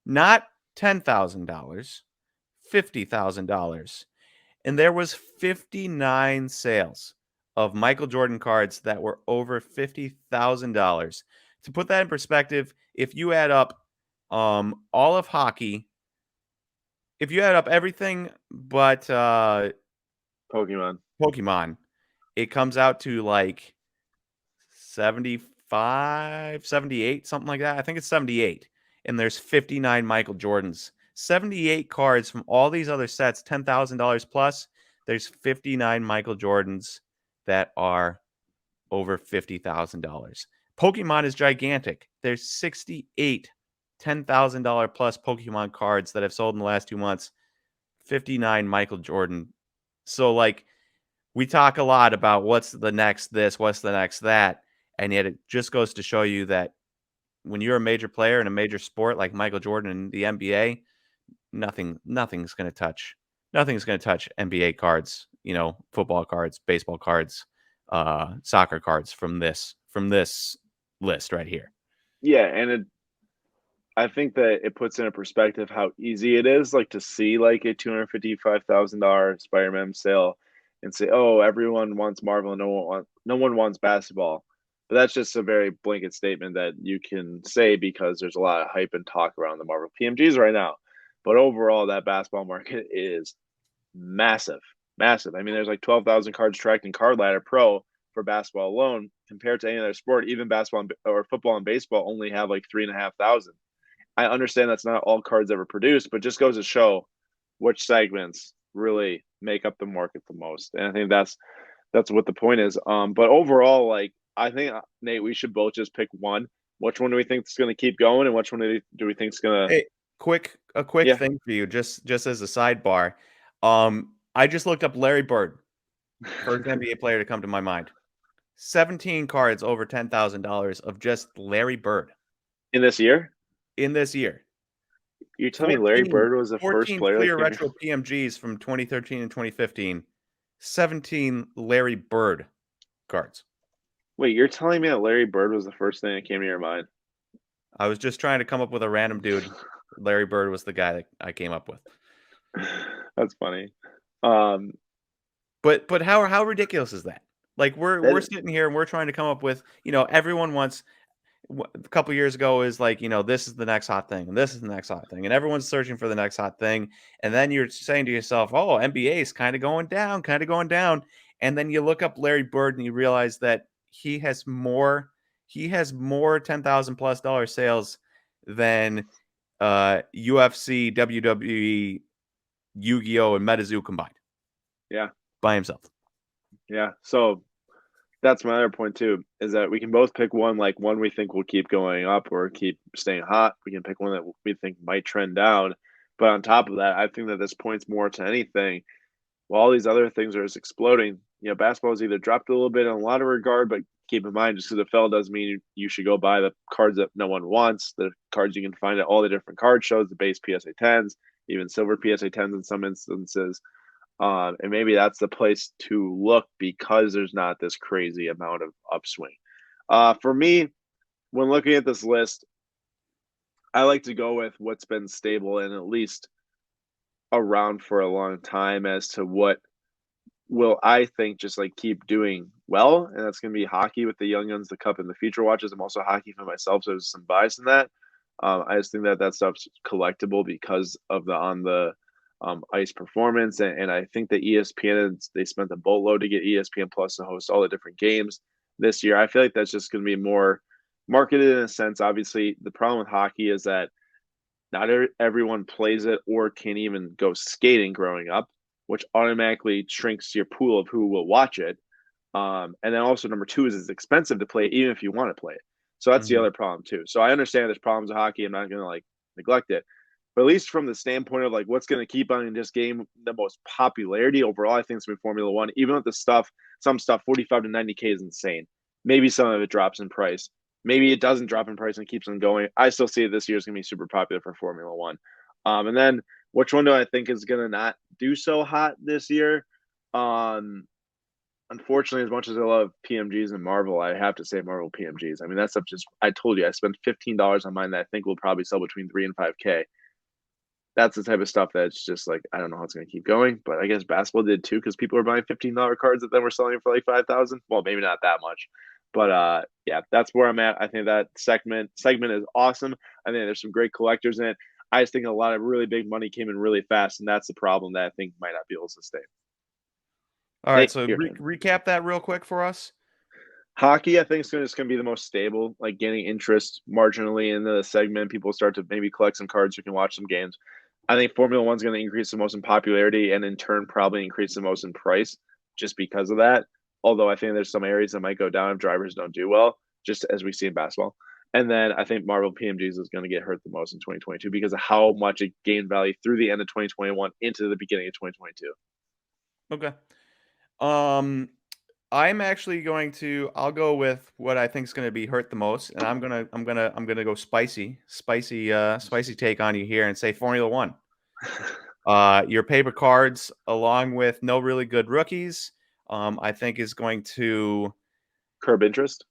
not $10,000, $50,000. And there was 59 sales of Michael Jordan cards that were over $50,000. To put that in perspective, if you add up all of hockey, if you add up everything but Pokemon. Pokemon, it comes out to like 75, 78, something like that. I think it's 78. And there's 59 Michael Jordans. 78 cards from all these other sets, $10,000 plus. There's 59 Michael Jordans that are over $50,000. Pokemon is gigantic. There's 68 $10,000 plus Pokemon cards that have sold in the last 2 months. 59 Michael Jordan. So, like, we talk a lot about what's the next this, what's the next that, and yet it just goes to show you that when you're a major player in a major sport like Michael Jordan in the NBA, nothing's going to touch NBA cards, football cards, baseball cards, soccer cards from this list right here. Yeah, and I think that it puts into perspective how easy it is, like to see like a $255,000 Spider-Man sale and say, "Oh, everyone wants Marvel and no one wants basketball." But that's just a very blanket statement that you can say because there's a lot of hype and talk around the Marvel PMGs right now. But overall, that basketball market is massive, massive. I mean, there's like 12,000 cards tracked in Card Ladder Pro for basketball alone, compared to any other sport. Even basketball or football and baseball only have like 3,500. I understand that's not all cards ever produced, but just goes to show which segments really make up the market the most. And I think that's what the point is. But overall, like I think Nate, we should both just pick one. Which one do we think is going to keep going, and which one do we think is going to? Hey, a quick Yeah, thing for you, just as a sidebar. I just looked up Larry Bird, first NBA player to come to my mind. 17 cards over $10,000 of just Larry Bird in this year, in this year. you tell me Larry 14, Bird was the first 14 player that Fleer came here. Retro PMGs from 2013 and 2015. 17 Larry Bird cards. Wait, you're telling me that Larry Bird was the first thing that came to your mind? I was just trying to come up with a random dude. Larry Bird was the guy that I came up with. That's funny. Um, But how ridiculous is that? Like we're that sitting here and we're trying to come up with, everyone wants a couple years ago is like, this is the next hot thing, and this is the next hot thing, and everyone's searching for the next hot thing. And then you're saying to yourself, oh, NBA is kind of going down, kind of going down. And then you look up Larry Bird and you realize that he has more $10,000+ sales than UFC, WWE, Yu-Gi-Oh, and MetaZoo combined Yeah. by himself. Yeah. So that's my other point too, is that we can both pick one, like one we think will keep going up or keep staying hot. We can pick one that we think might trend down. But on top of that, I think that this points more to anything. While all these other things are just exploding, basketball has either dropped a little bit in a lot of regard, but keep in mind, just because it fell doesn't mean you should go buy the cards that no one wants, the cards you can find at all the different card shows, the base PSA 10s, even silver PSA 10s in some instances. And maybe that's the place to look because there's not this crazy amount of upswing. For me, when looking at this list, I like to go with what's been stable and at least around for a long time as to what will I think just like keep doing well, and that's going to be hockey with the Young Guns, the Cup, and the Future Watches. I'm also hockey for myself, so there's some bias in that. I just think that that stuff's collectible because of the on the ice performance, and I think that ESPN they spent a boatload to get ESPN Plus to host all the different games this year. I feel like that's just going to be more marketed in a sense. Obviously, the problem with hockey is that not everyone plays it or can even go skating growing up, which automatically shrinks your pool of who will watch it. And then also number two is it's expensive to play it, even if you want to play it. So that's the Mm-hmm. other problem too. So I understand there's problems with hockey. I'm not going to like neglect it, but at least from the standpoint of like what's going to keep on in this game the most popularity overall, I think it's been Formula One. Even with the stuff, some stuff 45 to 90K is insane. Maybe some of it drops in price. Maybe it doesn't drop in price and keeps on going. I still see this year is going to be super popular for Formula One. And then which one do I think is going to not do so hot this year? Um, Unfortunately, as much as I love PMGs and Marvel, I have to say Marvel PMGs. I mean, that stuff just, I told you, I spent $15 on mine that I think will probably sell between 3 and 5K. That's the type of stuff that's just like, I don't know how it's going to keep going, but I guess basketball did too because people are buying $15 cards that then were selling for like 5,000. Well, maybe not that much. But yeah, that's where I'm at. I think that segment is awesome. I think there's some great collectors in it. I just think a lot of really big money came in really fast, and that's the problem that I think might not be able to sustain. All right, Nate, so your turn. recap that real quick for us. Hockey, I think, is just going to be the most stable, like gaining interest marginally in the segment. People start to maybe collect some cards so you can watch some games. I think Formula One's going to increase the most in popularity and in turn probably increase the most in price just because of that. Although I think there's some areas that might go down if drivers don't do well, just as we see in basketball. And then I think Marvel PMGs is going to get hurt the most in 2022 because of how much it gained value through the end of 2021 into the beginning of 2022. Okay. Um, I'm actually I'll go with what I think is going to be hurt the most, and I'm gonna go spicy take on you here and say Formula One. Your paper cards, along with no really good rookies, I think is going to Curb interest.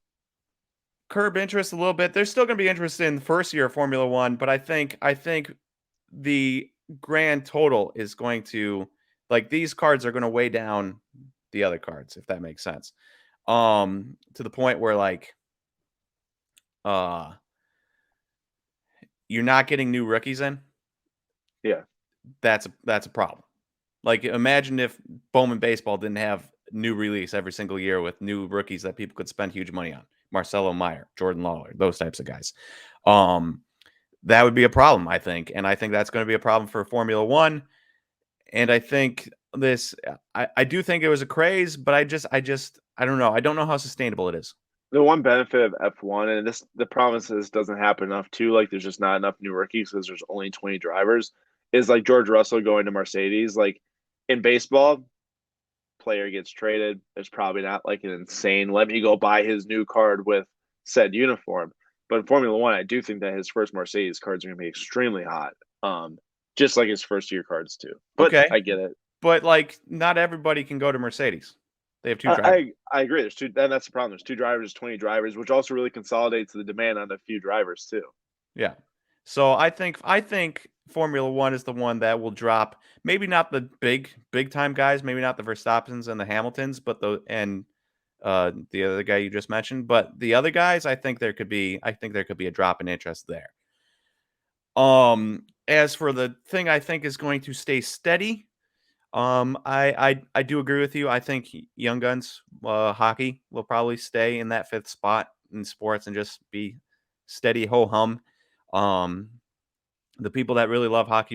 curb interest a little bit. There's still going to be interest in the first year of Formula One, but I think the grand total is going to, like, these cards are going to weigh down the other cards, if that makes sense. To the point where like uh you're not getting new rookies in. Yeah. That's a problem. Like, imagine if Bowman baseball didn't have new release every single year with new rookies that people could spend huge money on. Marcelo Meyer, Jordan Lawler, those types of guys. Um, that would be a problem, I think. And I think that's going to be a problem for Formula One. And I think I do think it was a craze, but I don't know. I don't know how sustainable it is. The one benefit of F1, and the problem is this doesn't happen enough too, like there's just not enough new rookies because there's only 20 drivers, is like George Russell going to Mercedes. Like in baseball, player gets traded. There's probably not like an insane, let me go buy his new card with said uniform. But in Formula One, I do think that his first Mercedes cards are going to be extremely hot. Just like his first year cards too. But Okay. I get it. But like, not everybody can go to Mercedes. They have two I, drivers. I agree. There's two, and that's the problem. There's two drivers, 20 drivers, which also really consolidates the demand on a few drivers too. Yeah. So I think Formula One is the one that will drop. Maybe not the big time guys. Maybe not the Verstappens and the Hamiltons, but the other guy you just mentioned. But the other guys, I think there could be a drop in interest there. As for the thing I think is going to stay steady, I do agree with you. I think Young Guns hockey will probably stay in that fifth spot in sports and just be steady ho hum. Um, the people that really love hockey.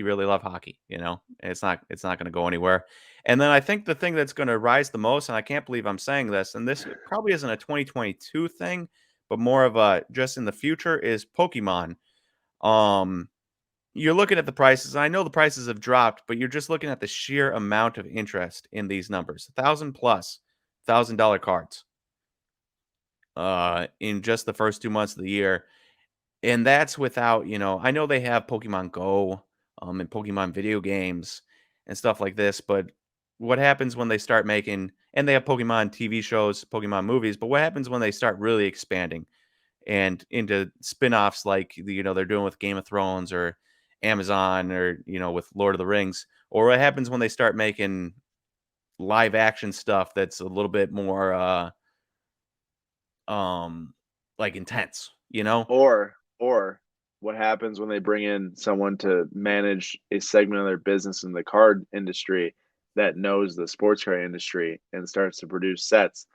You know, and it's not going to go anywhere. And then I think the thing that's going to rise the most, and I can't believe I'm saying this, and this probably isn't a 2022 thing, but more of a just in the future, is Pokemon. Um, you're looking at the prices. And I know the prices have dropped, but you're just looking at the sheer amount of interest in these numbers. 1,000 plus $1,000 cards in just the first 2 months of the year. And that's without, I know they have Pokemon Go and Pokemon video games and stuff like this, but what happens when they start making, and they have Pokemon TV shows, Pokemon movies, but what happens when they start really expanding and into spin-offs like they're doing with Game of Thrones or Amazon or with Lord of the Rings, or what happens when they start making live action stuff that's a little bit more um like intense, Or what happens when they bring in someone to manage a segment of their business in the card industry that knows the sports card industry and starts to produce sets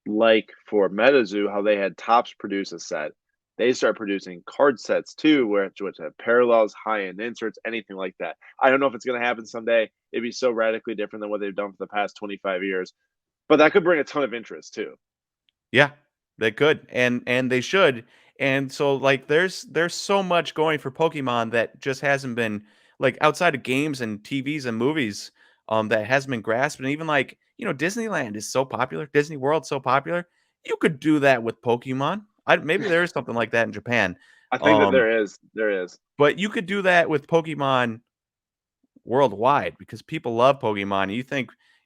like for MetaZoo, how they had Tops produce a set. They start producing card sets too, which have parallels, high end inserts, anything like that. I don't know if it's going to happen someday. It'd be so radically different than what they've done for the past 25 years, but that could bring a ton of interest too. Yeah, they could, and they should. And so, like, there's so much going for Pokemon that just hasn't been, like, outside of games and TVs and movies, that hasn't been grasped. And even like, Disneyland is so popular, Disney World's so popular. You could do that with Pokemon. Maybe there is something like that in Japan. I think that Um, there is. but you could do that with Pokemon worldwide because people love Pokemon.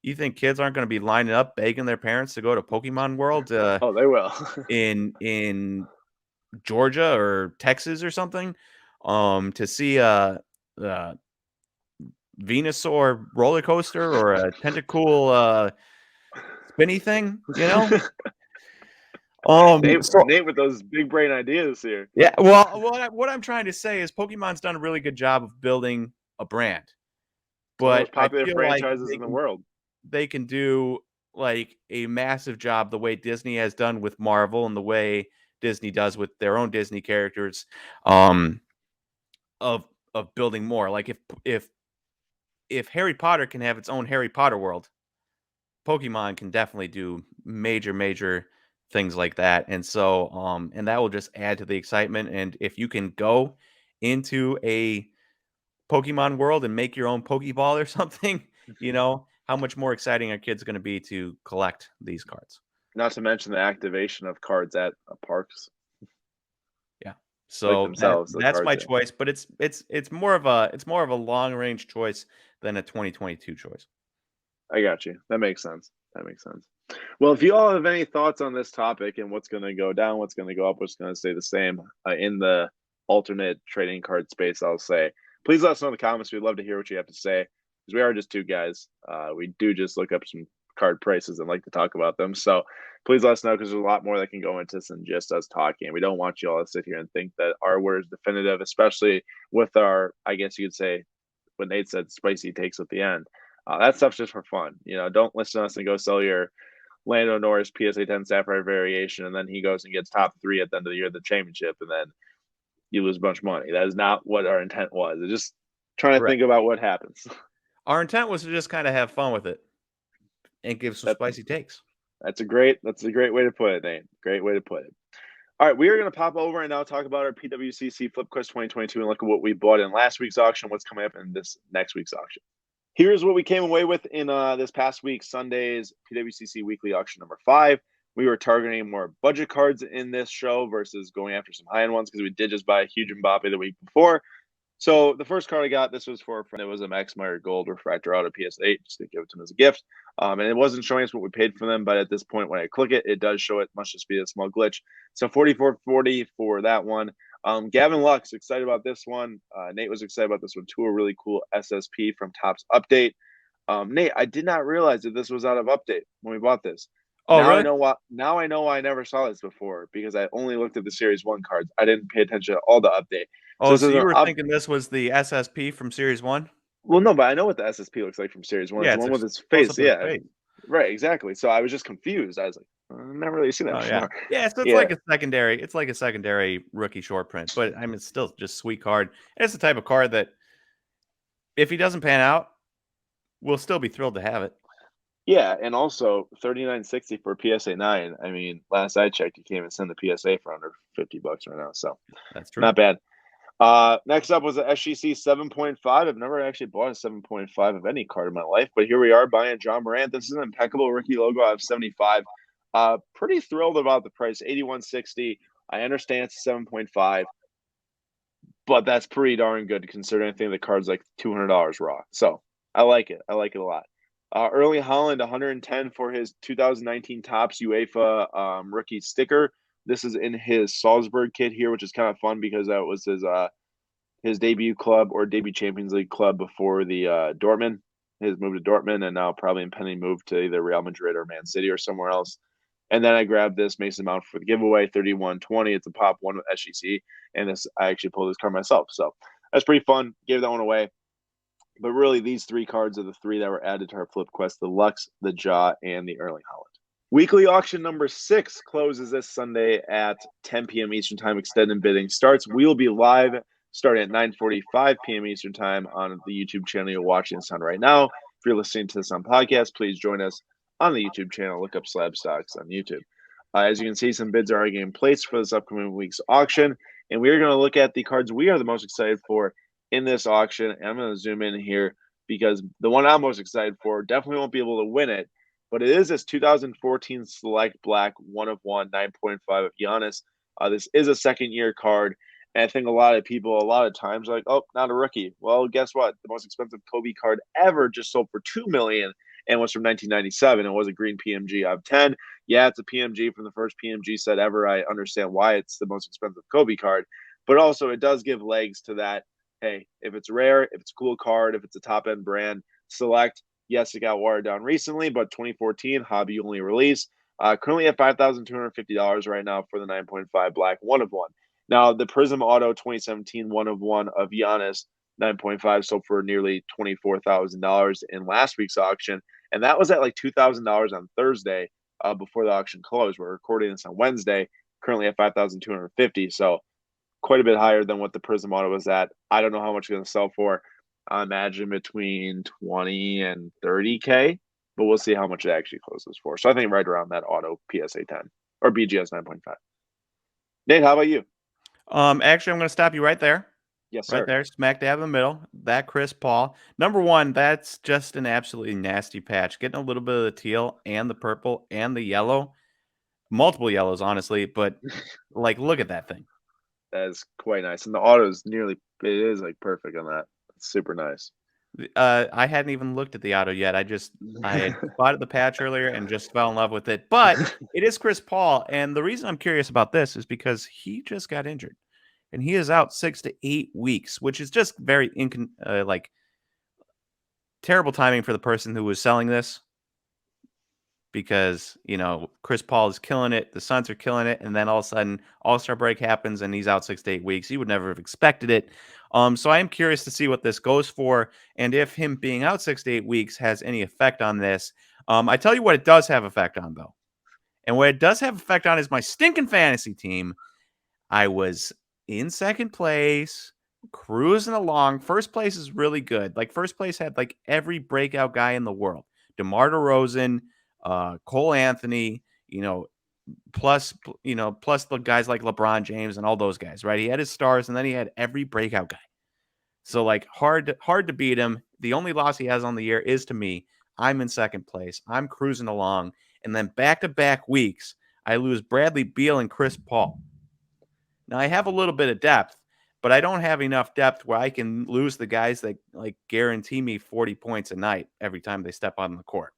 You think kids aren't going to be lining up begging their parents to go to Pokemon World? Oh, they will. In Georgia or Texas or something, to see a Venusaur roller coaster or a Tentacool spinny thing, Nate, So Nate with those big brain ideas here. yeah, well, what I'm trying to say is Pokemon's done a really good job of building a brand, It's one of the but most I popular feel like franchises in the world. they can do like a massive job the way Disney has done with Marvel and the way Disney does with their own Disney characters. Um, of building more. Like if Harry Potter can have its own Harry Potter world, Pokemon can definitely do major things like that. And so and that will just add to the excitement. And if you can go into a Pokemon world and make your own Pokeball or something, how much more exciting are kids going to be to collect these cards? Not to mention the activation of cards at parks Yeah. like So themselves, the that's cards my do. choice, but it's more of a long range choice than a 2022 choice. I got you. That makes sense. That makes sense. Well, if you all have any thoughts on this topic and what's going to go down, what's going to go up, what's going to stay the same in the alternate trading card space, I'll say, please let us know in the comments. We'd love to hear what you have to say because we are just two guys. We do just look up some card prices and like to talk about them. So please let us know because there's a lot more that can go into this than just us talking. We don't want you all to sit here and think that our word is definitive, especially with our, I guess you could say, what Nate said, spicy takes at the end. That stuff's just for fun. Don't listen to us and go sell your Lando Norris PSA 10 Sapphire variation, and then he goes and gets top three at the end of the year of the championship, and then you lose a bunch of money. That is not what our intent was. It's just trying to Correct. think about what happens. Our intent was to just kind of have fun with it and give some that spicy takes. that's a great way to put it, Nate. Great way to put it. All right, we are going to pop over and now talk about our PWCC Flip Quest 2022 and look at what we bought in last week's auction, what's coming up in this next week's auction. Here's what we came away with in this past week, Sunday's PWCC Weekly Auction number 5. We were targeting more budget cards in this show versus going after some high-end ones because we did just buy a huge Mbappe the week before. So the first card I got, this was for a friend. It was a Max Meyer Gold Refractor Auto PS8, just to give it to him as a gift. And it wasn't showing us what we paid for them, but at this point, when I click it, it does show it. Must just be a small glitch. So $44.40 for that one. Gavin Lux, excited about this one. Nate was excited about this one too. A really cool SSP from Topps Update. Nate, I did not realize that this was out of update when we bought this. Oh, really? Now I know why I never saw this before because I only looked at the Series 1 cards. I didn't pay attention to all the update. So Oh, this so is you an were up. thinking this was the SSP from Series 1? Well, no, but I know what the SSP looks like from Series 1. It's Yeah, the it's one a with his close face. up of his Yeah, face. right, exactly. So I was just confused. I was like, I've never really seen that Oh, yeah. before. Yeah, so Yeah, it's like a secondary rookie short print, but, I mean, it's still just sweet card. And it's the type of card that if he doesn't pan out, we'll still be thrilled to have it. yeah, and also 39.60 for a PSA 9. I mean, last I checked, you can't even send the PSA for under $50 right now. So That's true. not bad. Next up was the SGC 7.5. I've never actually bought a 7.5 of any card in my life, but here we are buying John Morant. This is an impeccable rookie logo out of 75. Pretty thrilled about the price, 81.60. I understand it's 7.5, but that's pretty darn good considering I think the card's like $200 raw. So I like it. I like it a lot. Erling Haaland, 110 for his 2019 Topps UEFA rookie sticker. This is in his Salzburg kit here, which is kind of fun because that was his debut club or debut Champions League club before the Dortmund. His move to Dortmund and now probably impending move to either Real Madrid or Man City or somewhere else. And then I grabbed this Mason Mount for the giveaway, 31.20. It's a pop one with SGC, and this I actually pulled this card myself, so that's pretty fun. Gave that one away. But really, these three cards are the three that were added to our Flip Quest: the Lux, the Jaw, and the Erling Haaland. Weekly auction number 6 closes this Sunday at 10 p.m. Eastern Time. Extended bidding starts. We will be live starting at 9:45 p.m. Eastern Time on the YouTube channel you're watching this on right now. If you're listening to this on podcast, please join us on the YouTube channel. Look up SlabStox on YouTube. As you can see, some bids are already getting placed for this upcoming week's auction, and we are going to look at the cards we are the most excited for in this auction. And I'm going to zoom in here because the one I'm most excited for definitely won't be able to win it, but it is this 2014 Select Black 1 of 1 9.5 of Giannis. This is a second year card. And I think a lot of people, a lot of times, are like, oh, not a rookie. Well, guess what? The most expensive Kobe card ever just sold for $2 million and was from 1997. It was a green PMG out of 10. Yeah, it's a PMG from the first PMG set ever. I understand why it's the most expensive Kobe card, but also it does give legs to that. Hey, if it's rare, if it's a cool card, if it's a top end brand, select. Yes, it got watered down recently, but 2014 hobby only release. Currently at $5,250 right now for the 9.5 black 1 of 1. Now the Prism Auto 2017 1 of 1 of Giannis 9.5 sold for nearly $24,000 in last week's auction, and that was at like $2,000 on Thursday before the auction closed. We're recording this on Wednesday, currently at 5,250. So quite a bit higher than what the Prism Auto was at. I don't know how much it's going to sell for. I imagine between 20 and 30K, but we'll see how much it actually closes for. So I think right around that Auto PSA 10 or BGS 9.5. Nate, how about you? Actually, I'm going to stop you right there. Yes, Right sir. there, smack dab in the middle. That Chris Paul. Number one, that's just an absolutely nasty patch. Getting a little bit of the teal and the purple and the yellow. Multiple yellows, honestly, but like look at that thing. That is quite nice. And the auto is nearly, it is like perfect on that. It's super nice. I hadn't even looked at the auto yet. I had spotted the patch earlier and just fell in love with it. But it is Chris Paul, and the reason I'm curious about this is because he just got injured, and he is out 6 to 8 weeks, which is just very like terrible timing for the person who was selling this because Chris Paul is killing it, the Suns are killing it, and then all of a sudden All-Star break happens and he's out 6 to 8 weeks. You would never have expected it. So I am curious to see what this goes for and if him being out 6 to 8 weeks has any effect on this. I tell you what it does have effect on though, and what it does have effect on is my stinking fantasy team. I was in second place, cruising along. First place is really good. Like first place had like every breakout guy in the world. DeMar DeRozan, Cole Anthony, plus the guys like LeBron James and all those guys, right? He had his stars and then he had every breakout guy. So like hard to beat him. The only loss he has on the year is to me. I'm in second place. I'm cruising along. And then back-to-back weeks, I lose Bradley Beal and Chris Paul. Now I have a little bit of depth, but I don't have enough depth where I can lose the guys that like guarantee me 40 points a night every time they step on the court.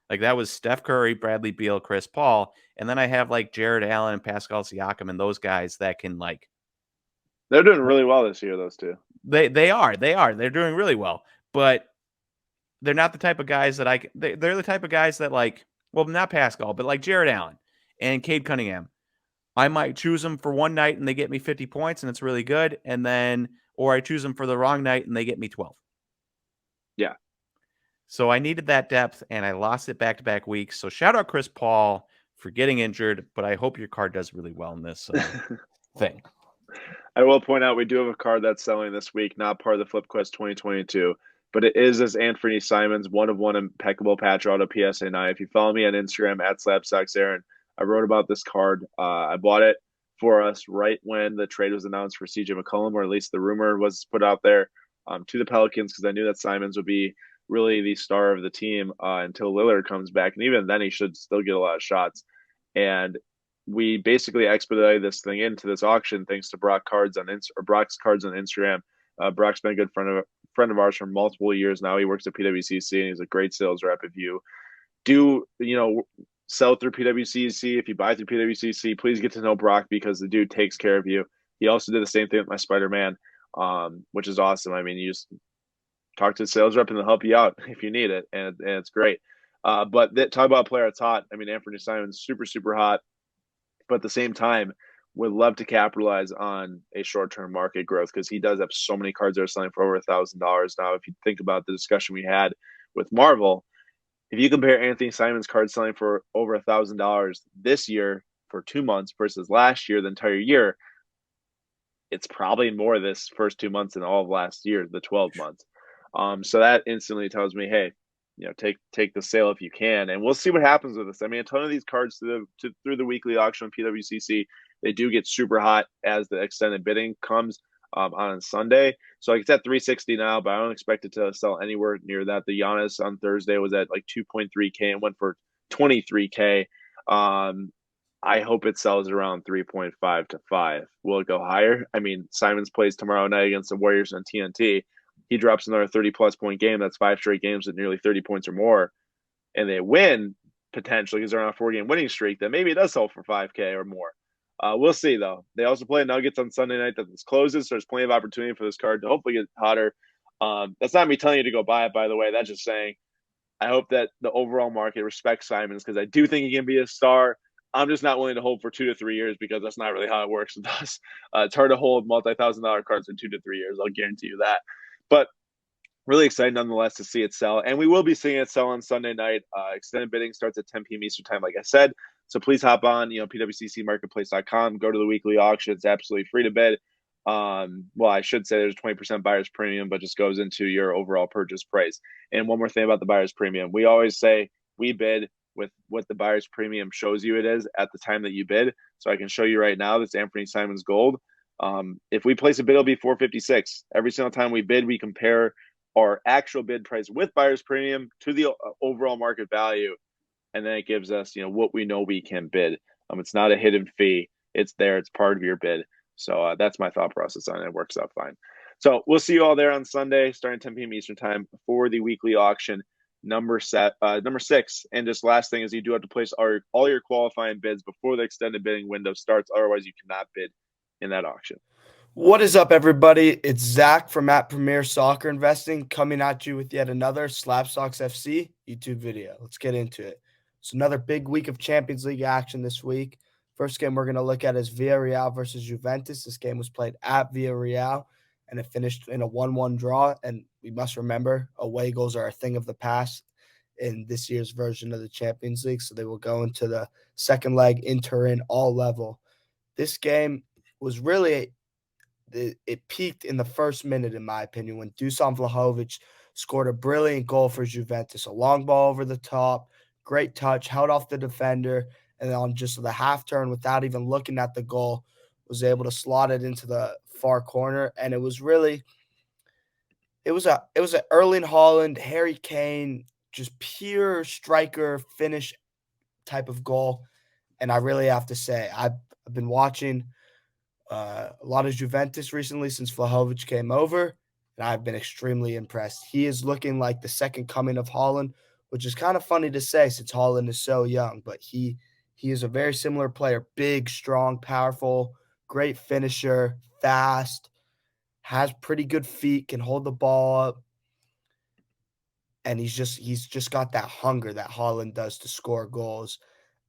Like that was Steph Curry, Bradley Beal, Chris Paul, and then I have like Jared Allen and Pascal Siakam and those guys that can like They're doing really well this year, those two. they're doing really well, but they're not the type of guys that they're the type of guys that like well, not Pascal, but like Jared Allen and Cade Cunningham. I might choose them for one night and they get me 50 points and it's really good. And then, or I choose them for the wrong night and they get me 12. Yeah. So I needed that depth and I lost it back to back weeks. So shout out Chris Paul for getting injured, but I hope your card does really well in this thing. I will point out we do have a card that's selling this week, not part of the Flip Quest 2022, but it is this Anthony Simons one of one impeccable patch auto PSA 9. If you follow me on Instagram at SlabStox Aaron, I wrote about this card. I bought it for us right when the trade was announced for CJ McCollum, or at least the rumor was put out there to the Pelicans, because I knew that Simons would be really the star of the team until Lillard comes back, and even then he should still get a lot of shots. And we basically expedited this thing into this auction thanks to Brock's cards on Instagram. Brock's been a good friend of ours for multiple years now. He works at PWCC and he's a great sales rep. If you do, sell through PWCC, if you buy through PWCC, please get to know Brock because the dude takes care of you. He also did the same thing with my Spider-Man, which is awesome. I mean, you just talk to the sales rep and they'll help you out if you need it, and it's great. But talk about a player that's hot. I mean, Anthony Simons, super, super hot. But at the same time, would love to capitalize on a short-term market growth because he does have so many cards that are selling for over $1,000 now. If you think about the discussion we had with Marvel, if you compare Anthony Simons' cards selling for over $1,000 this year for 2 months versus last year, the entire year, it's probably more this first 2 months than all of last year, the 12 months. So that instantly tells me, hey, take the sale if you can, and we'll see what happens with this. I mean, a ton of these cards through the weekly auction on PWCC, they do get super hot as the extended bidding comes on Sunday. So like it's at 360 now, but I don't expect it to sell anywhere near that. The Giannis on Thursday was at like 2.3K and went for 23K. I hope it sells around 3.5 to 5. Will it go higher? I mean, Simons plays tomorrow night against the Warriors on TNT. He drops another 30-plus point game. That's 5 straight games at nearly 30 points or more. And they win, potentially, because they're on a 4-game winning streak. Then maybe it does sell for 5K or more. We'll see, though. They also play Nuggets on Sunday night that this closes, so there's plenty of opportunity for this card to hopefully get hotter. That's not me telling you to go buy it, by the way. That's just saying I hope that the overall market respects Simons because I do think he can be a star. I'm just not willing to hold for 2 to 3 years because that's not really how it works with us. It's hard to hold multi-$1,000 cards for 2 to 3 years. I'll guarantee you that. But really excited nonetheless to see it sell. And we will be seeing it sell on Sunday night. Extended bidding starts at 10 p.m. Eastern time, like I said. So please hop on, pwccmarketplace.com, go to the weekly auction. It's absolutely free to bid. Well, I should say there's 20% buyer's premium, but just goes into your overall purchase price. And one more thing about the buyer's premium. We always say we bid with what the buyer's premium shows you it is at the time that you bid. So I can show you right now, that's Anthony Simons Gold. If we place a bid, it'll be 456. Every single time we bid, we compare our actual bid price with buyer's premium to the overall market value. And then it gives us, what we know we can bid. It's not a hidden fee. It's there. It's part of your bid. So that's my thought process on it. It works out fine. So we'll see you all there on Sunday, starting 10 p.m. Eastern time for the weekly auction number 6. And just last thing is you do have to place all your qualifying bids before the extended bidding window starts. Otherwise, you cannot bid in that auction. What is up, everybody? It's Zach from at Premier Soccer Investing coming at you with yet another SlabStox FC YouTube video. Let's get into it. It's another big week of Champions League action this week. First game we're going to look at is Villarreal versus Juventus. This game was played at Villarreal, and it finished in a 1-1 draw. And we must remember, away goals are a thing of the past in this year's version of the Champions League, so they will go into the second leg in Turin all level. This game was really it peaked in the first minute, in my opinion, when Dusan Vlahovic scored a brilliant goal for Juventus. A long ball over the top, great touch, held off the defender, and then on just the half turn, without even looking at the goal, was able to slot it into the far corner. And it was an Erling Haaland, Harry Kane, just pure striker finish type of goal. And I really have to say, I've been watching a lot of Juventus recently since Vlahovic came over, and I've been extremely impressed. He is looking like the second coming of Haaland, which is kind of funny to say since Haaland is so young, but he is a very similar player, big, strong, powerful, great finisher, fast, has pretty good feet, can hold the ball up. and he's just got that hunger that Haaland does to score goals.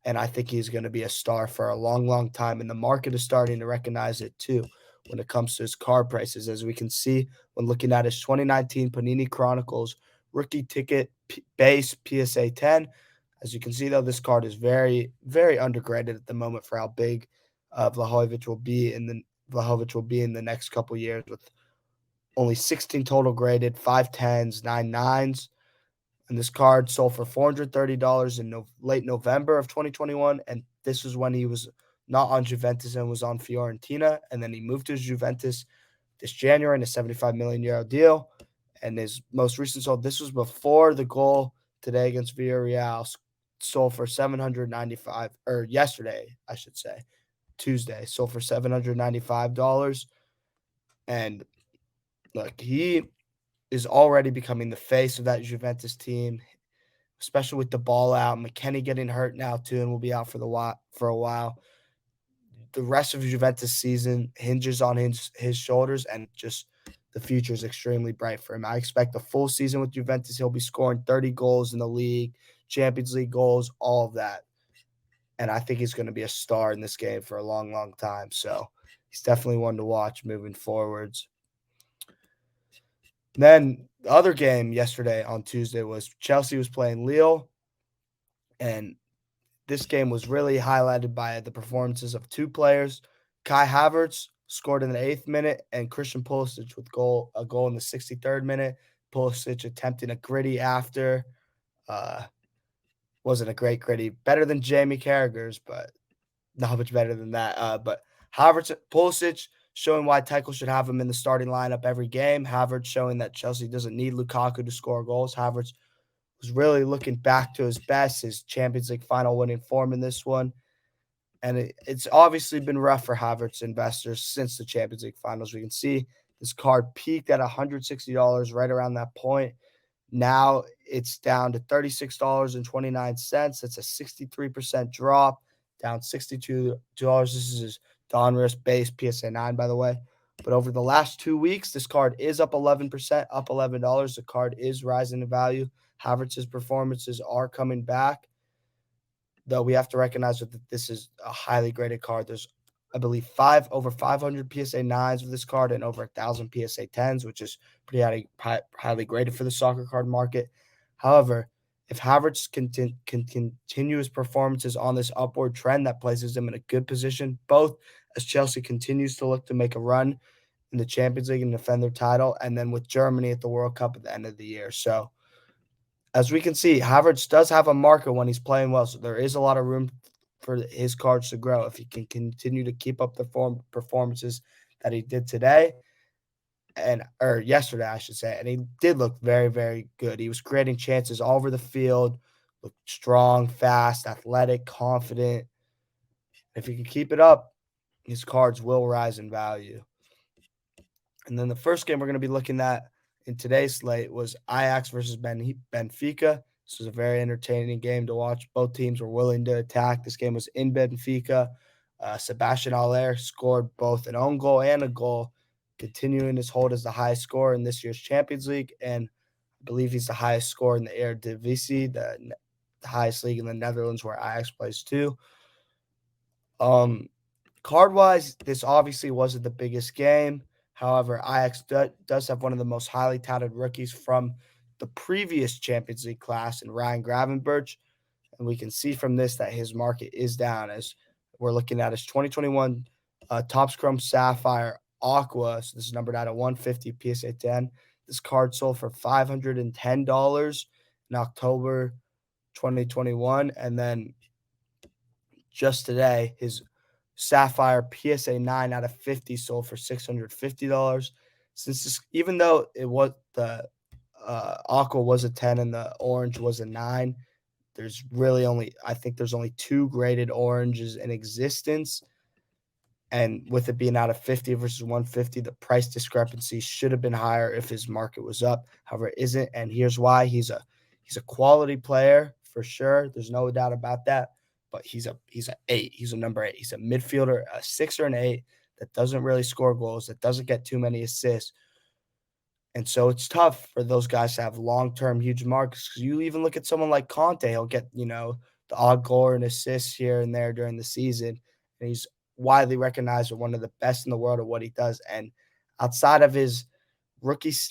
And I think he's going to be a star for a long, long time. And the market is starting to recognize it too when it comes to his card prices, as we can see when looking at his 2019 Panini Chronicles rookie ticket base PSA 10. As you can see, though, this card is very, very undergraded at the moment for how big Vlahovic will be in the next couple years, with only 16 total graded, 5 10s, 9 9s. And this card sold for $430 in late November of 2021. And this was when he was not on Juventus and was on Fiorentina. And then he moved to Juventus this January in a 75 million euro deal. And his most recent sold, this was before the goal today against Villarreal, sold for 795, or yesterday, I should say, Tuesday, sold for $795. And look, he is already becoming the face of that Juventus team, especially with the ball out. McKennie getting hurt now too, and will be out for a while. The rest of Juventus season hinges on his shoulders, and just the future is extremely bright for him. I expect a full season with Juventus. He'll be scoring 30 goals in the league, Champions League goals, all of that. And I think he's going to be a star in this game for a long, long time. So he's definitely one to watch moving forwards. Then the other game yesterday on Tuesday was Chelsea was playing Lille, and this game was really highlighted by the performances of two players. Kai Havertz scored in the 8th minute, and Christian Pulisic with a goal in the 63rd minute. Pulisic attempting a gritty after. Wasn't a great gritty. Better than Jamie Carragher's, but not much better than that. But Havertz, Pulisic showing why Tuchel should have him in the starting lineup every game. Havertz showing that Chelsea doesn't need Lukaku to score goals. Havertz was really looking back to his best, his Champions League final winning form in this one. And it's obviously been rough for Havertz investors since the Champions League finals. We can see this card peaked at $160 right around that point. Now it's down to $36.29. That's a 63% drop, down $62. This is his Donruss base PSA 9, by the way. But over the last 2 weeks, this card is up 11%, up $11. The card is rising in value. Havertz's performances are coming back, though we have to recognize that this is a highly graded card. There's, I believe, over 500 PSA 9s with this card and over 1,000 PSA 10s, which is pretty highly graded for the soccer card market. However, if Havertz can continue his performances on this upward trend, that places him in a good position, both as Chelsea continues to look to make a run in the Champions League and defend their title, and then with Germany at the World Cup at the end of the year. So, as we can see, Havertz does have a market when he's playing well, so there is a lot of room for his cards to grow if he can continue to keep up the performances that he did today or yesterday, I should say. And he did look very, very good. He was creating chances all over the field, looked strong, fast, athletic, confident. If he can keep it up, his cards will rise in value. And then the first game we're going to be looking at in today's slate was Ajax versus Benfica. This was a very entertaining game to watch. Both teams were willing to attack. This game was in Benfica. Sebastian Haller scored both an own goal and a goal, continuing his hold as the highest scorer in this year's Champions League. And I believe he's the highest scorer in the Eredivisie, the highest league in the Netherlands where Ajax plays too. Card-wise, this obviously wasn't the biggest game. However, Ajax does have one of the most highly touted rookies from the previous Champions League class in Ryan Gravenberch. And we can see from this that his market is down, as we're looking at his 2021 Topps Chrome Sapphire Aqua. So this is numbered out at 150 PSA 10. This card sold for $510 in October 2021. And then just today, his Sapphire PSA 9 out of 50 sold for $650. Since this, even though it was the Aqua was a 10 and the orange was a 9, there's only 2 graded oranges in existence. And with it being out of 50 versus 150, the price discrepancy should have been higher if his market was up. However, it isn't. And here's why. He's a quality player for sure. There's no doubt about that. But he's an 8. He's a number 8. He's a midfielder, a 6 or an 8 that doesn't really score goals, that doesn't get too many assists. And so it's tough for those guys to have long-term huge marks. 'Cause you even look at someone like Conte, he'll get, the odd goal and assists here and there during the season. And he's widely recognized as one of the best in the world at what he does. And outside of his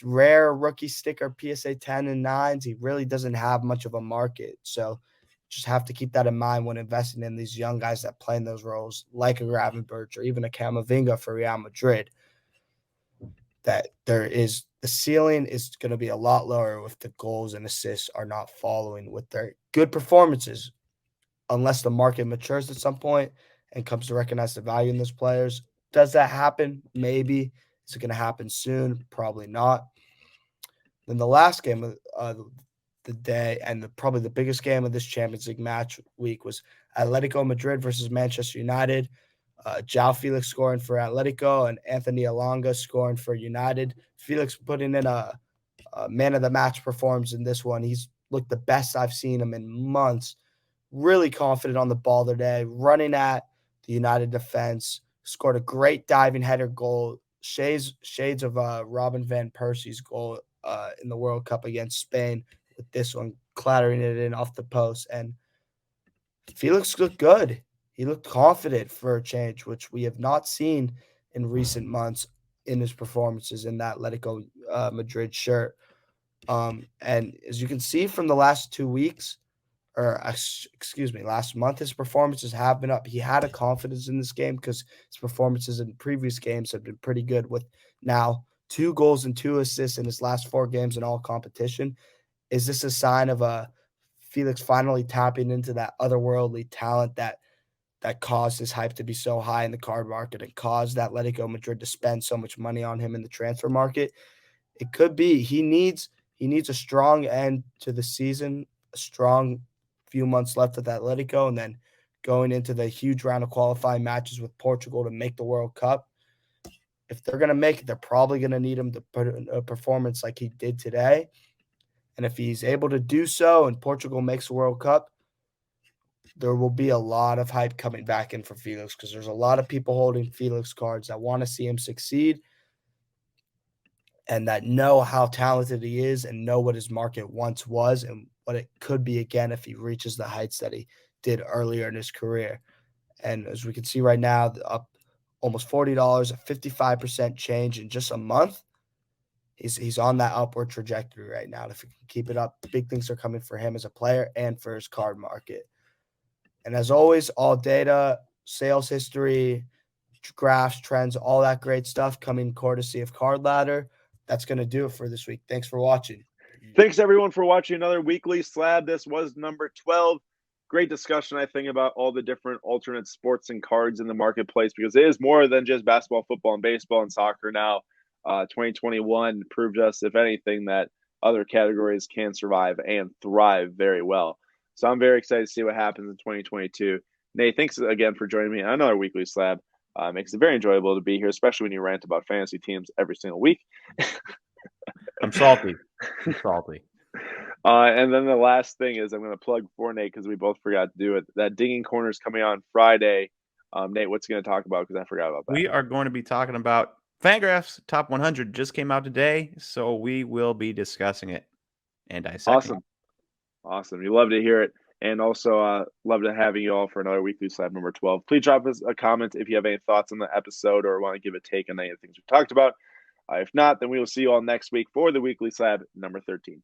rare rookie sticker PSA 10 and 9s, he really doesn't have much of a market. So just have to keep that in mind when investing in these young guys that play in those roles, like a Gravenberch or even a Camavinga for Real Madrid, that the ceiling is going to be a lot lower if the goals and assists are not following with their good performances, unless the market matures at some point and comes to recognize the value in those players. Does that happen? Maybe. Is it going to happen soon? Probably not. Then the last game of the day, and probably the biggest game of this Champions League match week, was Atletico Madrid versus Manchester United. João Felix scoring for Atletico and Anthony Elanga scoring for United. Felix putting in a man of the match performance in this one. He's looked the best I've seen him in months. Really confident on the ball today, running at the United defense. Scored a great diving header goal. Shades of Robin van Persie's goal in the World Cup against Spain, with this one clattering it in off the post. And Felix looked good. He looked confident for a change, which we have not seen in recent months in his performances in that Atletico Madrid shirt. And as you can see from the last 2 weeks, or excuse me, last month, his performances have been up. He had a confidence in this game because his performances in previous games have been pretty good, with now 2 goals and 2 assists in his last 4 games in all competition. Is this a sign of Felix finally tapping into that otherworldly talent that caused his hype to be so high in the card market and caused Atletico Madrid to spend so much money on him in the transfer market? It could be. He needs a strong end to the season, a strong few months left with Atletico, and then going into the huge round of qualifying matches with Portugal to make the World Cup. If they're going to make it, they're probably going to need him to put in a performance like he did today. And if he's able to do so and Portugal makes the World Cup, there will be a lot of hype coming back in for Felix, because there's a lot of people holding Felix cards that want to see him succeed and that know how talented he is and know what his market once was and what it could be again if he reaches the heights that he did earlier in his career. And as we can see right now, up almost $40, a 55% change in just a month. He's on that upward trajectory right now. If he can keep it up, big things are coming for him as a player and for his card market. And as always, all data, sales history, graphs, trends, all that great stuff coming courtesy of Card Ladder. That's going to do it for this week. Thanks for watching. Thanks, everyone, for watching another weekly Slab. This was number 12. Great discussion, I think, about all the different alternate sports and cards in the marketplace, because it is more than just basketball, football, and baseball and soccer now. 2021 proved us, if anything, that other categories can survive and thrive very well. So I'm very excited to see what happens in 2022. Nate, thanks again for joining me on another weekly Slab. Makes it very enjoyable to be here, especially when you rant about fantasy teams every single week. I'm salty. And then the last thing is I'm going to plug for Nate, because we both forgot to do it. That Dinging Corner is coming on Friday. Nate, what's he going to talk about? Because I forgot about that. We are going to be talking about Fangraphs Top 100. Just came out today, so we will be discussing it and dissecting it. Awesome. You love to hear it. And also love to have you all for another weekly Slab number 12. Please drop us a comment if you have any thoughts on the episode or want to give a take on any of the things we talked about. If not, then we will see you all next week for the weekly Slab number 13.